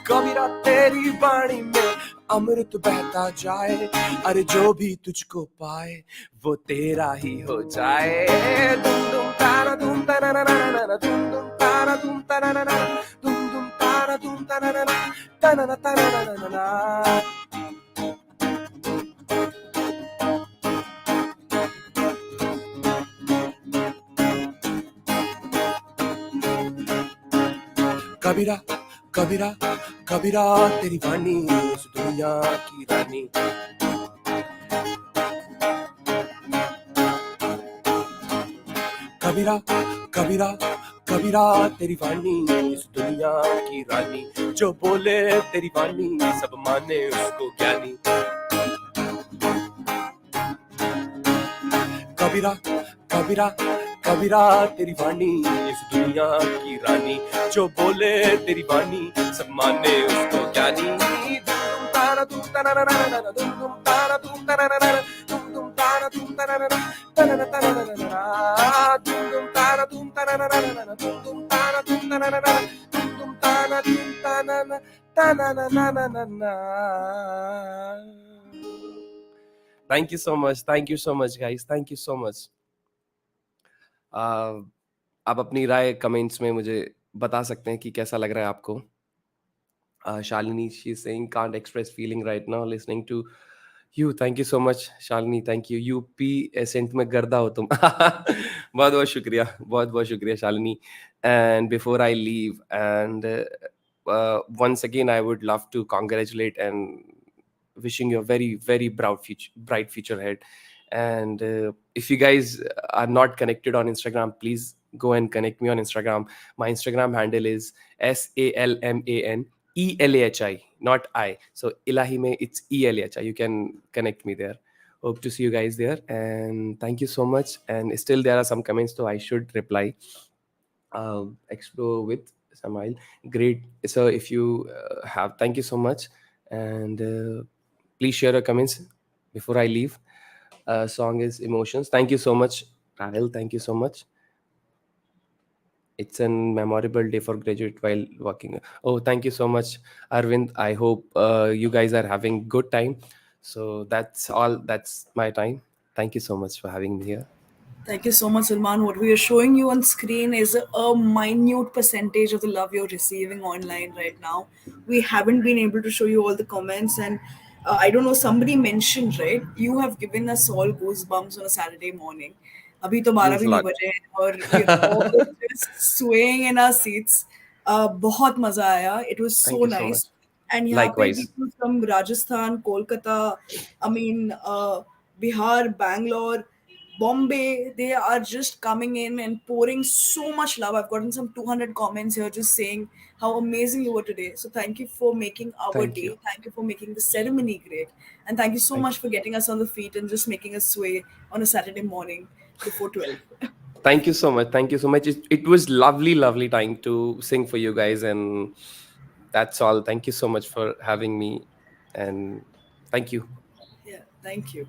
Speaker 7: कबीरा तेरी बाणी में अमृत बहता जाए, अरे जो भी तुझको पाए वो तेरा ही हो जाए। दुम दुम तारा दुम तारा ना ना ना, दुम दुम तारा दुम तारा ना ना, दुम दुम तारा दुम तारा ना ना तना ना तना ना ना। कबीरा कबीरा कबीरा तेरी वाणी इस दुनिया की रानी, कबीरा कबीरा कबीरा तेरी वाणी इस दुनिया की रानी, जो बोले तेरी वाणी सब माने उसको ज्ञानी। कबीरा कबीरा कबीरा तेरी वाणी इस दुनिया की रानी, जो बोले तेरी वाणी सब माने उसको ज्ञानी। दुम तारा दुम तारा ना ना ना, दुम दुम तारा दुम तारा ना ना, दुम दुम तारा दुम तारा ना ना तना ना तना ना ना, दुम दुम तारा दुम तारा ना ना, दुम दुम तारा दुम तारा ना ना, दुम दुम तारा दुम तारा ना तना ना ना ना ना। Thank you so much. Thank you so much, guys. Thank you so much. आप अपनी राय कमेंट्स में मुझे बता सकते हैं कि कैसा लग रहा है आपको। Shalini, she is saying can't express feeling right now listening to you. Thank you so much, Shalini. Thank you. UP ascent में गर्दा हो तुम। बहुत बहुत शुक्रिया, बहुत बहुत शुक्रिया Shalini. And before I leave, and once again I would love to congratulate and wishing you a very very bright future ahead. And if you guys are not connected on Instagram, please go and connect me on Instagram. My Instagram handle is SALMANELAHI, not I. So Ilahi mein it's ELAHI. You can connect me there. Hope to see you guys there, and thank you so much. And still there are some comments, so I should reply. Explore with Samail, great. So if you have, thank you so much, and please share your comments before I leave. Song is Emotions. Thank you so much, Rahil. Thank you so much. It's a memorable day for graduate while working. Oh, thank you so much, Arvind. I hope you guys are having good time. So that's all. That's my time. Thank you so much for having me here.
Speaker 1: Thank you so much, Salman. What we are showing you on screen is a minute percentage of the love you're receiving online right now. We haven't been able to show you all the comments, and I don't know, somebody mentioned, right? You have given us all goosebumps on a Saturday morning. Abhi to 12
Speaker 7: Means
Speaker 1: bhi
Speaker 7: a
Speaker 1: nahi
Speaker 7: lot.
Speaker 1: baje hain, और all just swaying in our seats. बहुत मजा आया. It was so
Speaker 7: Thank you so
Speaker 1: nice.
Speaker 7: much.
Speaker 1: And यहाँ पे
Speaker 7: Likewise.
Speaker 1: people from Rajasthan, Kolkata, I mean, Bihar, Bangalore, Bombay, they are just coming in and pouring so much love. I've gotten some 200 comments here just saying how amazing you were today. So thank you for making our
Speaker 7: Thank you.
Speaker 1: day. Thank you for making the ceremony great. And thank you so
Speaker 7: Thank
Speaker 1: much
Speaker 7: you.
Speaker 1: for getting us on the feet and just making us sway on a Saturday morning before 12.
Speaker 7: Thank you so much. Thank you so much. It was lovely, lovely time to sing for you guys. And that's all. Thank you so much for having me. And thank you.
Speaker 1: Yeah, thank you.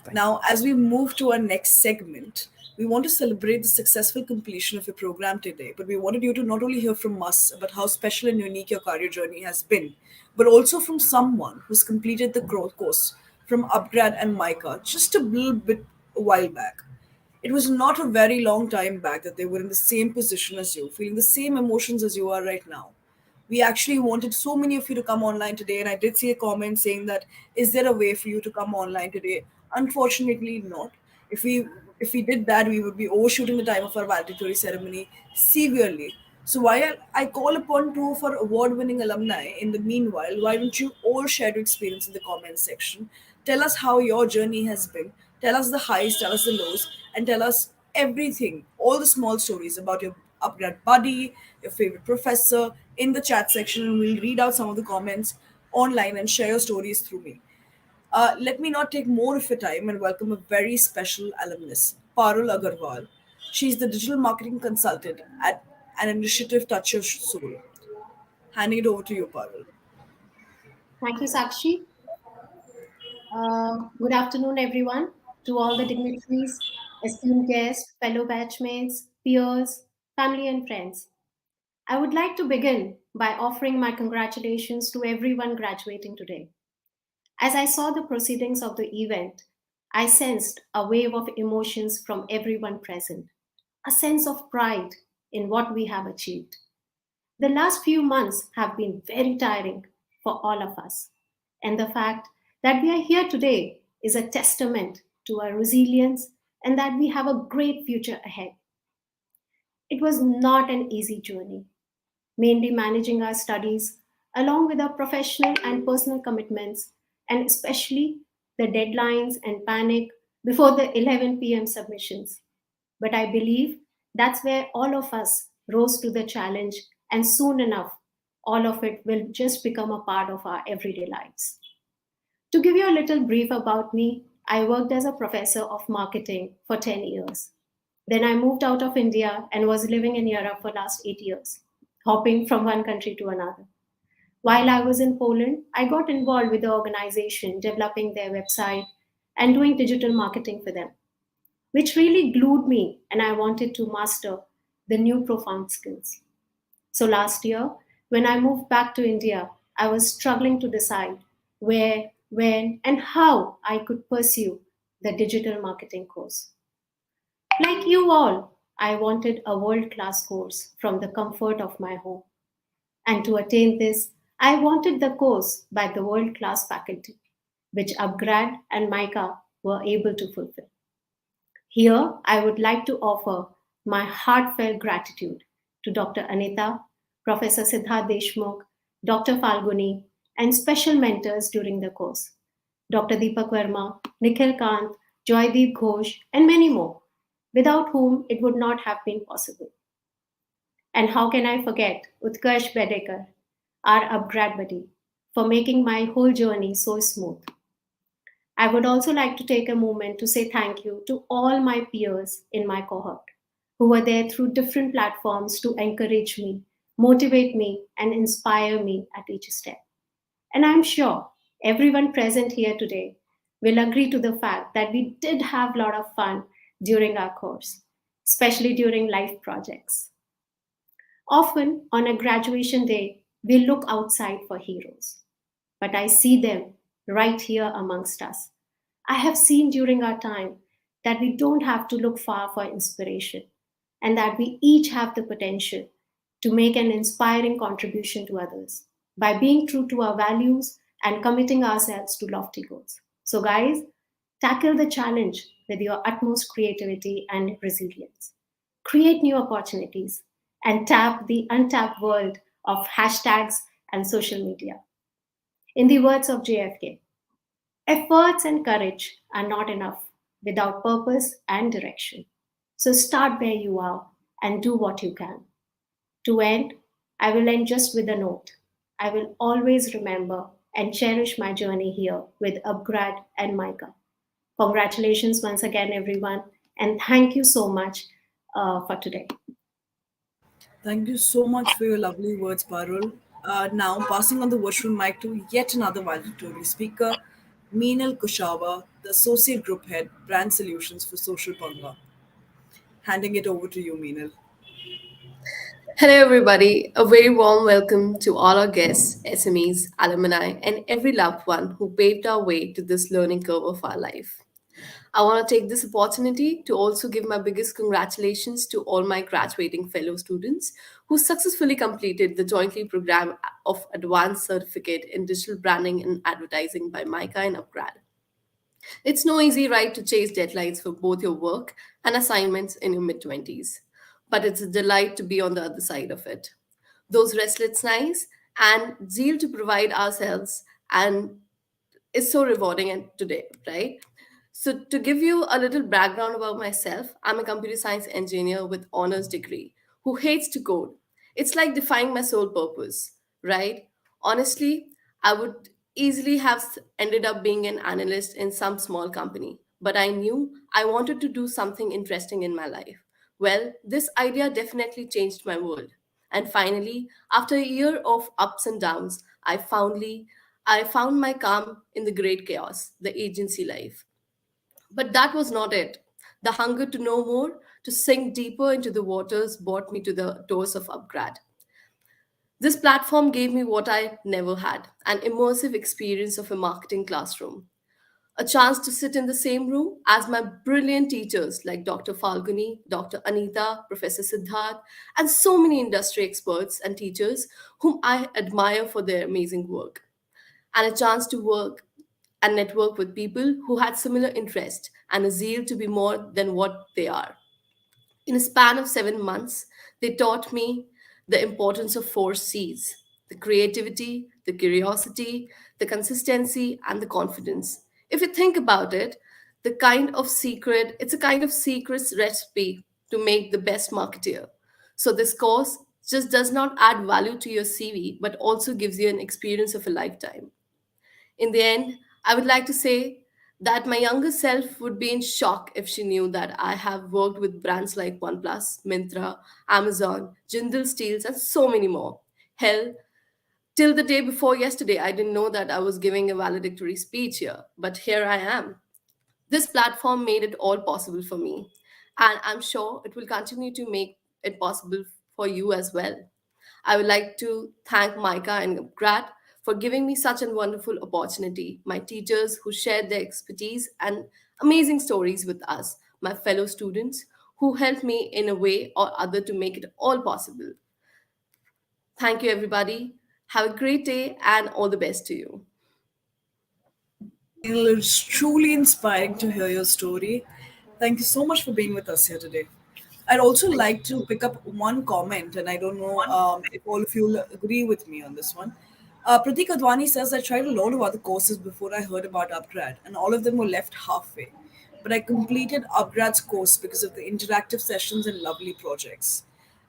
Speaker 7: Thank you.
Speaker 1: Now, as we move to our next segment, we want to celebrate the successful completion of your program today. But we wanted you to not only hear from us about how special and unique your career journey has been, but also from someone who's completed the course from upGrad and MICA just a little bit a while back. It was not a very long time back that they were in the same position as you, feeling the same emotions as you are right now. We actually wanted so many of you to come online today, and I did see a comment saying that, is there a way for you to come online today? Unfortunately, not. If we did that, we would be overshooting the time of our valedictory ceremony severely. So while I call upon two of our award-winning alumni in the meanwhile, why don't you all share your experience in the comments section? Tell us how your journey has been. Tell us the highs, tell us the lows, and tell us everything, all the small stories about your upgrad buddy, your favorite professor in the chat section, and we'll read out some of the comments online and share your stories through me. Let me not take more of your time and welcome a very special alumnus, Parul Agarwal. She's the digital marketing consultant at an initiative Touch Your Soul. Handing it over to you, Parul.
Speaker 8: Thank you, Sakshi. Good afternoon, everyone, to all the dignitaries, esteemed guests, fellow batchmates, peers, family, and friends. I would like to begin by offering my congratulations to everyone graduating today. As I saw the proceedings of the event, I sensed a wave of emotions from everyone present, a sense of pride in what we have achieved. The last few months have been very tiring for all of us, and the fact that we are here today is a testament to our resilience and that we have a great future ahead. It was not an easy journey, mainly managing our studies along with our professional and personal commitments, and especially the deadlines and panic before the 11 p.m. submissions. But I believe that's where all of us rose to the challenge, and soon enough, all of it will just become a part of our everyday lives. To give you a little brief about me, I worked as a professor of marketing for 10 years. Then I moved out of India and was living in Europe for last 8 years, hopping from one country to another. While I was in Poland, I got involved with the organization developing their website and doing digital marketing for them, which really glued me, and I wanted to master the new profound skills. So last year, when I moved back to India, I was struggling to decide where, when, and how I could pursue the digital marketing course. Like you all, I wanted a world class course from the comfort of my home. And to attain this, I wanted the course by the world class faculty, which upGrad and MICA were able to fulfill. Here, I would like to offer my heartfelt gratitude to Dr. Anita, Professor Siddharth Deshmukh, Dr. Falguni, and special mentors during the course, Dr. Deepak Verma, Nikhil Kant, Joydeep Ghosh, and many more, without whom it would not have been possible. And how can I forget Utkarsh Bedekar, our upgrad buddy, for making my whole journey so smooth. I would also like to take a moment to say thank you to all my peers in my cohort who were there through different platforms to encourage me, motivate me, and inspire me at each step. And I'm sure everyone present here today will agree to the fact that we did have a lot of fun during our course, especially during life projects. Often on a graduation day, we look outside for heroes, but I see them right here amongst us. I have seen during our time that we don't have to look far for inspiration, and that we each have the potential to make an inspiring contribution to others by being true to our values and committing ourselves to lofty goals. So, guys, tackle the challenge with your utmost creativity and resilience. Create new opportunities and tap the untapped world of hashtags and social media. In the words of JFK, efforts and courage are not enough. without purpose and direction. So start where you are and do what you can. To end, I will end just with a note. I will always remember and cherish my journey here with upGrad and MICA. Congratulations once again, everyone, and thank you so much for today.
Speaker 1: Thank you so much for your lovely words, Parul. Now, passing on the virtual mic to yet another valedictory speaker, Meenal Kushawa, the Associate Group Head, Brand Solutions for Social Panga. Handing it over to you, Meenal.
Speaker 9: Hello, everybody. A very warm welcome to all our guests, SMEs, alumni, and every loved one who paved our way to this learning curve of our life. I want to take this opportunity to also give my biggest congratulations to all my graduating fellow students who successfully completed the jointly program of Advanced Certificate in Digital Branding and Advertising by MICA and upGrad. It's no easy ride to chase deadlines for both your work and assignments in your mid 20s, but it's a delight to be on the other side of it. Those restless nights and zeal to provide ourselves and is so rewarding and today, right? So to give you a little background about myself, I'm a computer science engineer with honors degree who hates to code. It's like defining my sole purpose, right? Honestly, I would easily have ended up being an analyst in some small company, but I knew I wanted to do something interesting in my life. Well, this idea definitely changed my world. And finally, after a year of ups and downs, I found my calm in the great chaos, the agency life. But that was not it. The hunger to know more, to sink deeper into the waters, brought me to the doors of upGrad. This platform gave me what I never had, an immersive experience of a marketing classroom. A chance to sit in the same room as my brilliant teachers like Dr. Falguni, Dr. Anita, Professor Siddharth, and so many industry experts and teachers whom I admire for their amazing work, and a chance to work and network with people who had similar interests and a zeal to be more than what they are. In a span of 7 months, they taught me the importance of four C's: the creativity, the curiosity, the consistency, and the confidence. If you think about it, it's a kind of secret recipe to make the best marketeer. So this course just does not add value to your CV, but also gives you an experience of a lifetime. In the end, I would like to say that my younger self would be in shock if she knew that I have worked with brands like OnePlus, Myntra, Amazon, Jindal Steels, and so many more. Hell, till the day before yesterday, I didn't know that I was giving a valedictory speech here, but here I am. This platform made it all possible for me, and I'm sure it will continue to make it possible for you as well. I would like to thank Micah and Grad for giving me such a wonderful opportunity, my teachers who shared their expertise and amazing stories with us, my fellow students who helped me in a way or other to make it all possible. Thank you, everybody. Have a great day and all the best to you.
Speaker 1: It's truly inspiring to hear your story. Thank you so much for being with us here today. I'd also like to pick up one comment, and I don't know if all of you will agree with me on this one. Pratik Advani says, I tried a lot of other courses before I heard about upGrad, and all of them were left halfway. But I completed upGrad's course because of the interactive sessions and lovely projects.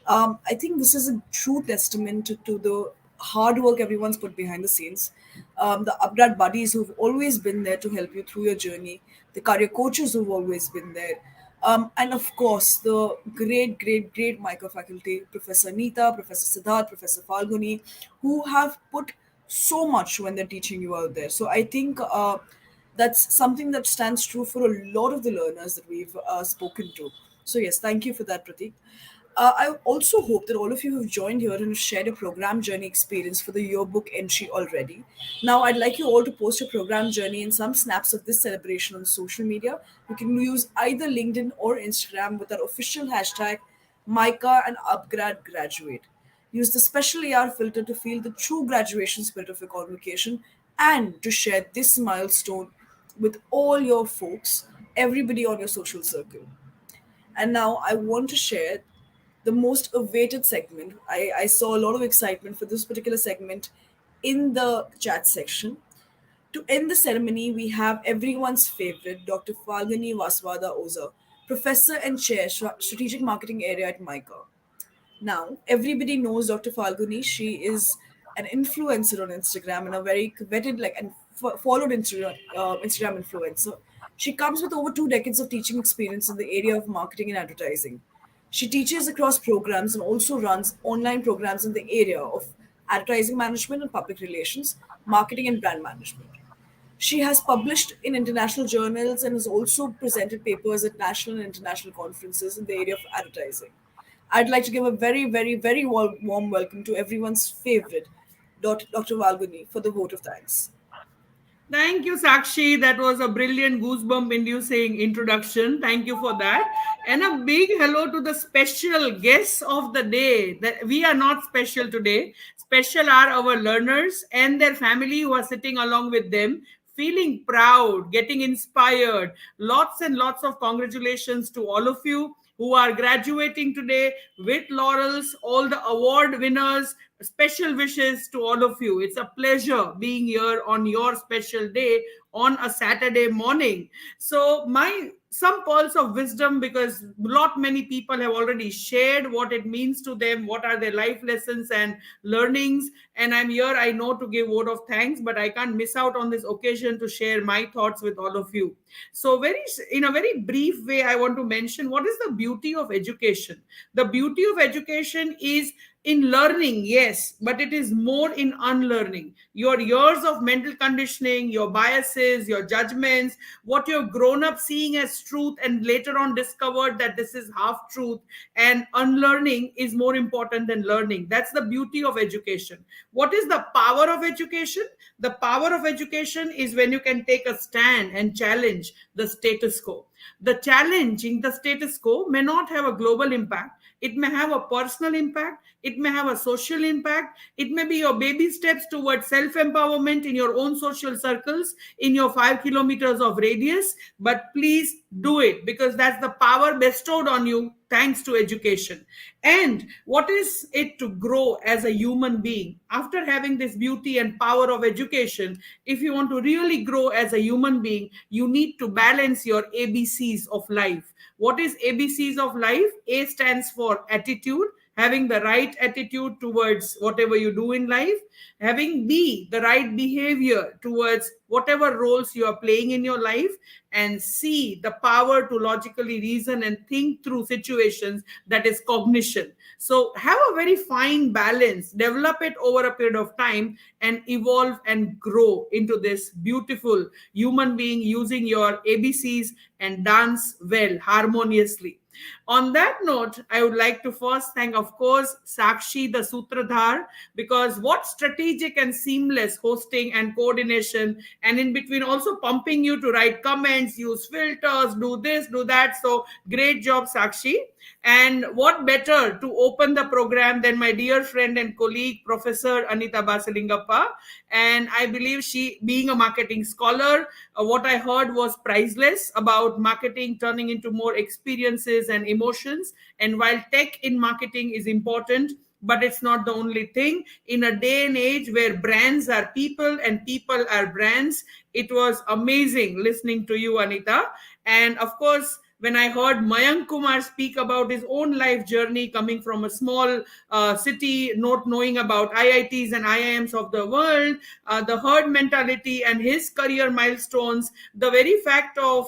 Speaker 1: I think this is a true testament to the hard work everyone's put behind the scenes. The upgrad buddies who've always been there to help you through your journey, the career coaches who've always been there, and of course the great MICA faculty, Professor Neeta, Professor Siddharth, Professor Falguni, who have put so much when they're teaching you out there. So I think that's something that stands true for a lot of the learners that we've spoken to. So yes, thank you for that, Pratik. I also hope that all of you have joined here and have shared a program journey experience for the yearbook entry already. Now, I'd like you all to post your program journey and some snaps of this celebration on social media. You can use either LinkedIn or Instagram with our official hashtag MICA and upgrad graduate. Use the special AR filter to feel the true graduation spirit of your convocation and to share this milestone with all your folks, everybody on your social circle. And now I want to share the most awaited segment. I saw a lot of excitement for this particular segment in the chat section. To end the ceremony, we have everyone's favorite, Dr. Falguni Vaswada Oza, Professor and Chair, Strategic Marketing Area at MICA. Now, everybody knows Dr. Falguni. She is an influencer on Instagram and a very coveted, and followed Instagram influencer. She comes with over 2 decades of teaching experience in the area of marketing and advertising. She teaches across programs and also runs online programs in the area of advertising management and public relations, marketing and brand management. She has published in international journals and has also presented papers at national and international conferences in the area of advertising. I'd like to give a very, very, very warm welcome to everyone's favorite, Dr. Valguni, for the vote of thanks.
Speaker 10: Thank you, Sakshi. That was a brilliant goosebump inducing introduction. Thank you for that. And a big hello to the special guests of the day. That we are not special today. Special are our learners and their family who are sitting along with them, feeling proud, getting inspired. Lots and lots of congratulations to all of you who are graduating today with laurels, all the award winners. Special wishes to all of you. It's a pleasure being here on your special day on a Saturday morning. So my some pearls of wisdom, because lot many people have already shared what it means to them, what are their life lessons and learnings, and I'm here, I know, to give word of thanks, but I can't miss out on this occasion to share my thoughts with all of you. So in a very brief way, I want to mention what is the beauty of education. The beauty of education is in learning, yes, but it is more in unlearning. Your years of mental conditioning, your biases, your judgments, what you've grown up seeing as truth and later on discovered that this is half truth, and unlearning is more important than learning. That's the beauty of education. What is the power of education? The power of education is when you can take a stand and challenge the status quo. The challenging the status quo may not have a global impact. It may have a personal impact. It may have a social impact. It may be your baby steps towards self-empowerment in your own social circles, in your 5 kilometers of radius. But please do it, because that's the power bestowed on you thanks to education. And what is it to grow as a human being? After having this beauty and power of education, if you want to really grow as a human being, you need to balance your ABCs of life. What is ABCs of life? A stands for attitude, having the right attitude towards whatever you do in life, having B, the right behavior towards whatever roles you are playing in your life, and C, the power to logically reason and think through situations, that is cognition. So have a very fine balance, develop it over a period of time, and evolve and grow into this beautiful human being using your ABCs and dance well, harmoniously. On that note, I would like to first thank, of course, Sakshi, the Sutradhar, because what strategic and seamless hosting and coordination, and in between also pumping you to write comments, use filters, do this, do that. So great job, Sakshi. And what better to open the program than my dear friend and colleague, Professor Anita Basalingappa. And I believe she, being a marketing scholar, what I heard was priceless about marketing turning into more experiences and emotions. And while tech in marketing is important, but it's not the only thing. In a day and age where brands are people and people are brands, it was amazing listening to you, Anita. And of course, when I heard Mayank Kumar speak about his own life journey coming from a small city, not knowing about IITs and IIMs of the world, the herd mentality and his career milestones, the very fact of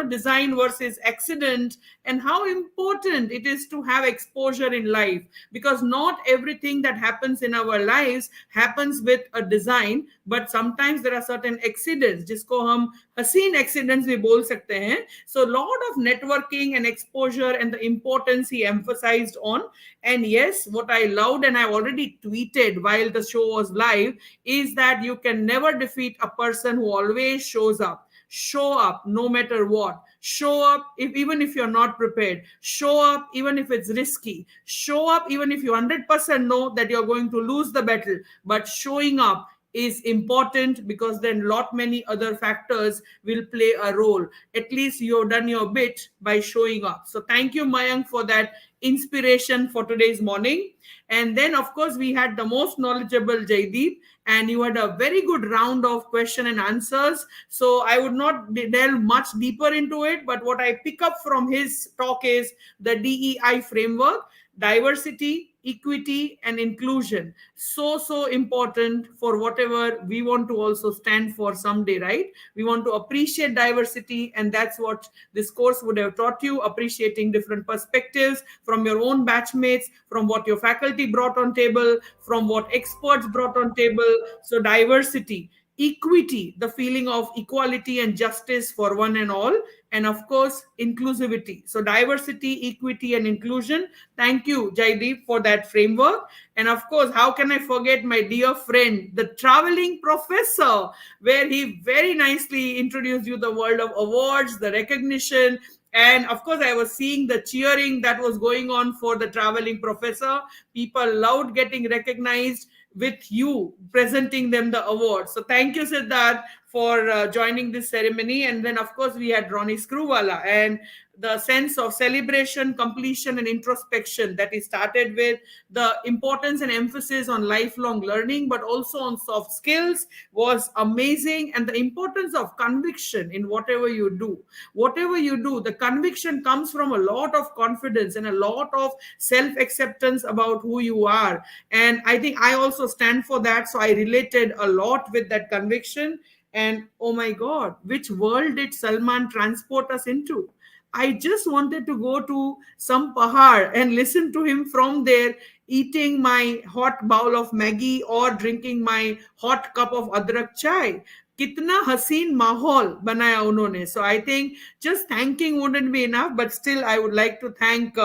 Speaker 10: design versus accident, and how important it is to have exposure in life, because not everything that happens in our lives happens with a design, but sometimes there are certain accidents जिसको हम हसीन accidents भी बोल सकते हैं. So lot of networking and exposure and the importance he emphasized on. And yes, what I loved, and I already tweeted while the show was live, is that you can never defeat a person who always shows up. Show up no matter what. Show up even if you're not prepared. Show up even if it's risky. Show up even if you 100% know that you're going to lose the battle. But showing up is important, because then lot many other factors will play a role. At least you've done your bit by showing up. So thank you, Mayank, for that inspiration for today's morning. And then, of course, we had the most knowledgeable Jaideep. and you had a very good round of question and answers. So I would not delve much deeper into it, but what I pick up from his talk is the DEI framework: diversity, equity, and inclusion. So important for whatever we want to also stand for someday, right? We want to appreciate diversity, and that's what this course would have taught you: appreciating different perspectives from your own batchmates, from what your faculty brought on table, from what experts brought on table. So diversity, equity, the feeling of equality and justice for one and all, and of course inclusivity. So diversity, equity, and inclusion. Thank you, Jaideep, for that framework. And of course, how can I forget my dear friend, the traveling professor, where he very nicely introduced you the world of awards, the recognition. And of course, I was seeing the cheering that was going on for the traveling professor. People loved getting recognized with you presenting them the award. So thank you, Siddharth, for joining this ceremony. And then, of course, we had Ronnie Screwvala, and the sense of celebration, completion, and introspection that he started with, the importance and emphasis on lifelong learning, but also on soft skills, was amazing. And the importance of conviction in whatever you do. Whatever you do, the conviction comes from a lot of confidence and a lot of self-acceptance about who you are. And I think I also stand for that. So I related a lot with that conviction. And oh my God, which world did Salman transport us into? I just wanted to go to some pahar and listen to him from there, eating my hot bowl of Maggi or drinking my hot cup of adrak chai. कितना हसीन माहौल बनाया उन्होंने. So I think just thanking wouldn't be enough, but still I would like to thank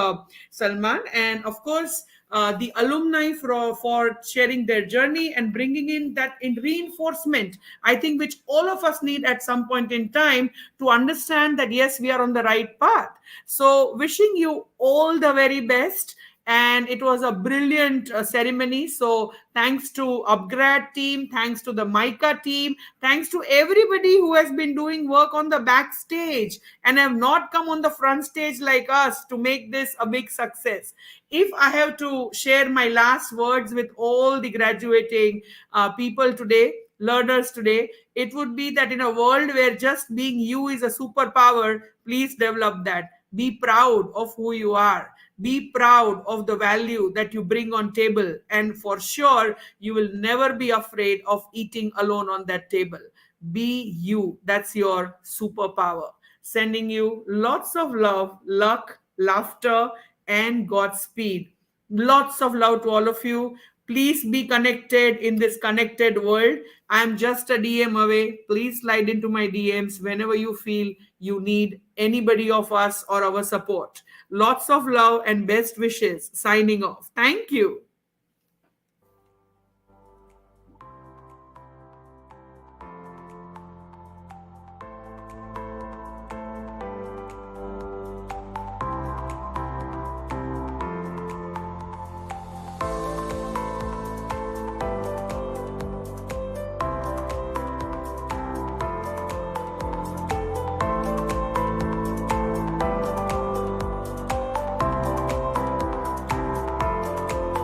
Speaker 10: Salman, and of course the alumni for sharing their journey and bringing in that in reinforcement, I think, which all of us need at some point in time to understand that yes, we are on the right path. So wishing you all the very best. And it was a brilliant ceremony. So thanks to upGrad team, thanks to the MICA team, thanks to everybody who has been doing work on the backstage and have not come on the front stage like us to make this a big success. If I have to share my last words with all the graduating people today, learners today, it would be that in a world where just being you is a superpower, please develop that. Be proud of who you are. Be proud of the value that you bring on table. And for sure, you will never be afraid of eating alone on that table. Be you. That's your superpower. Sending you lots of love, luck, laughter, and Godspeed. Lots of love to all of you. Please be connected in this connected world. I'm just a DM away. Please slide into my DMs whenever you feel you need anybody of us or our support. Lots of love and best wishes. Signing off. Thank you.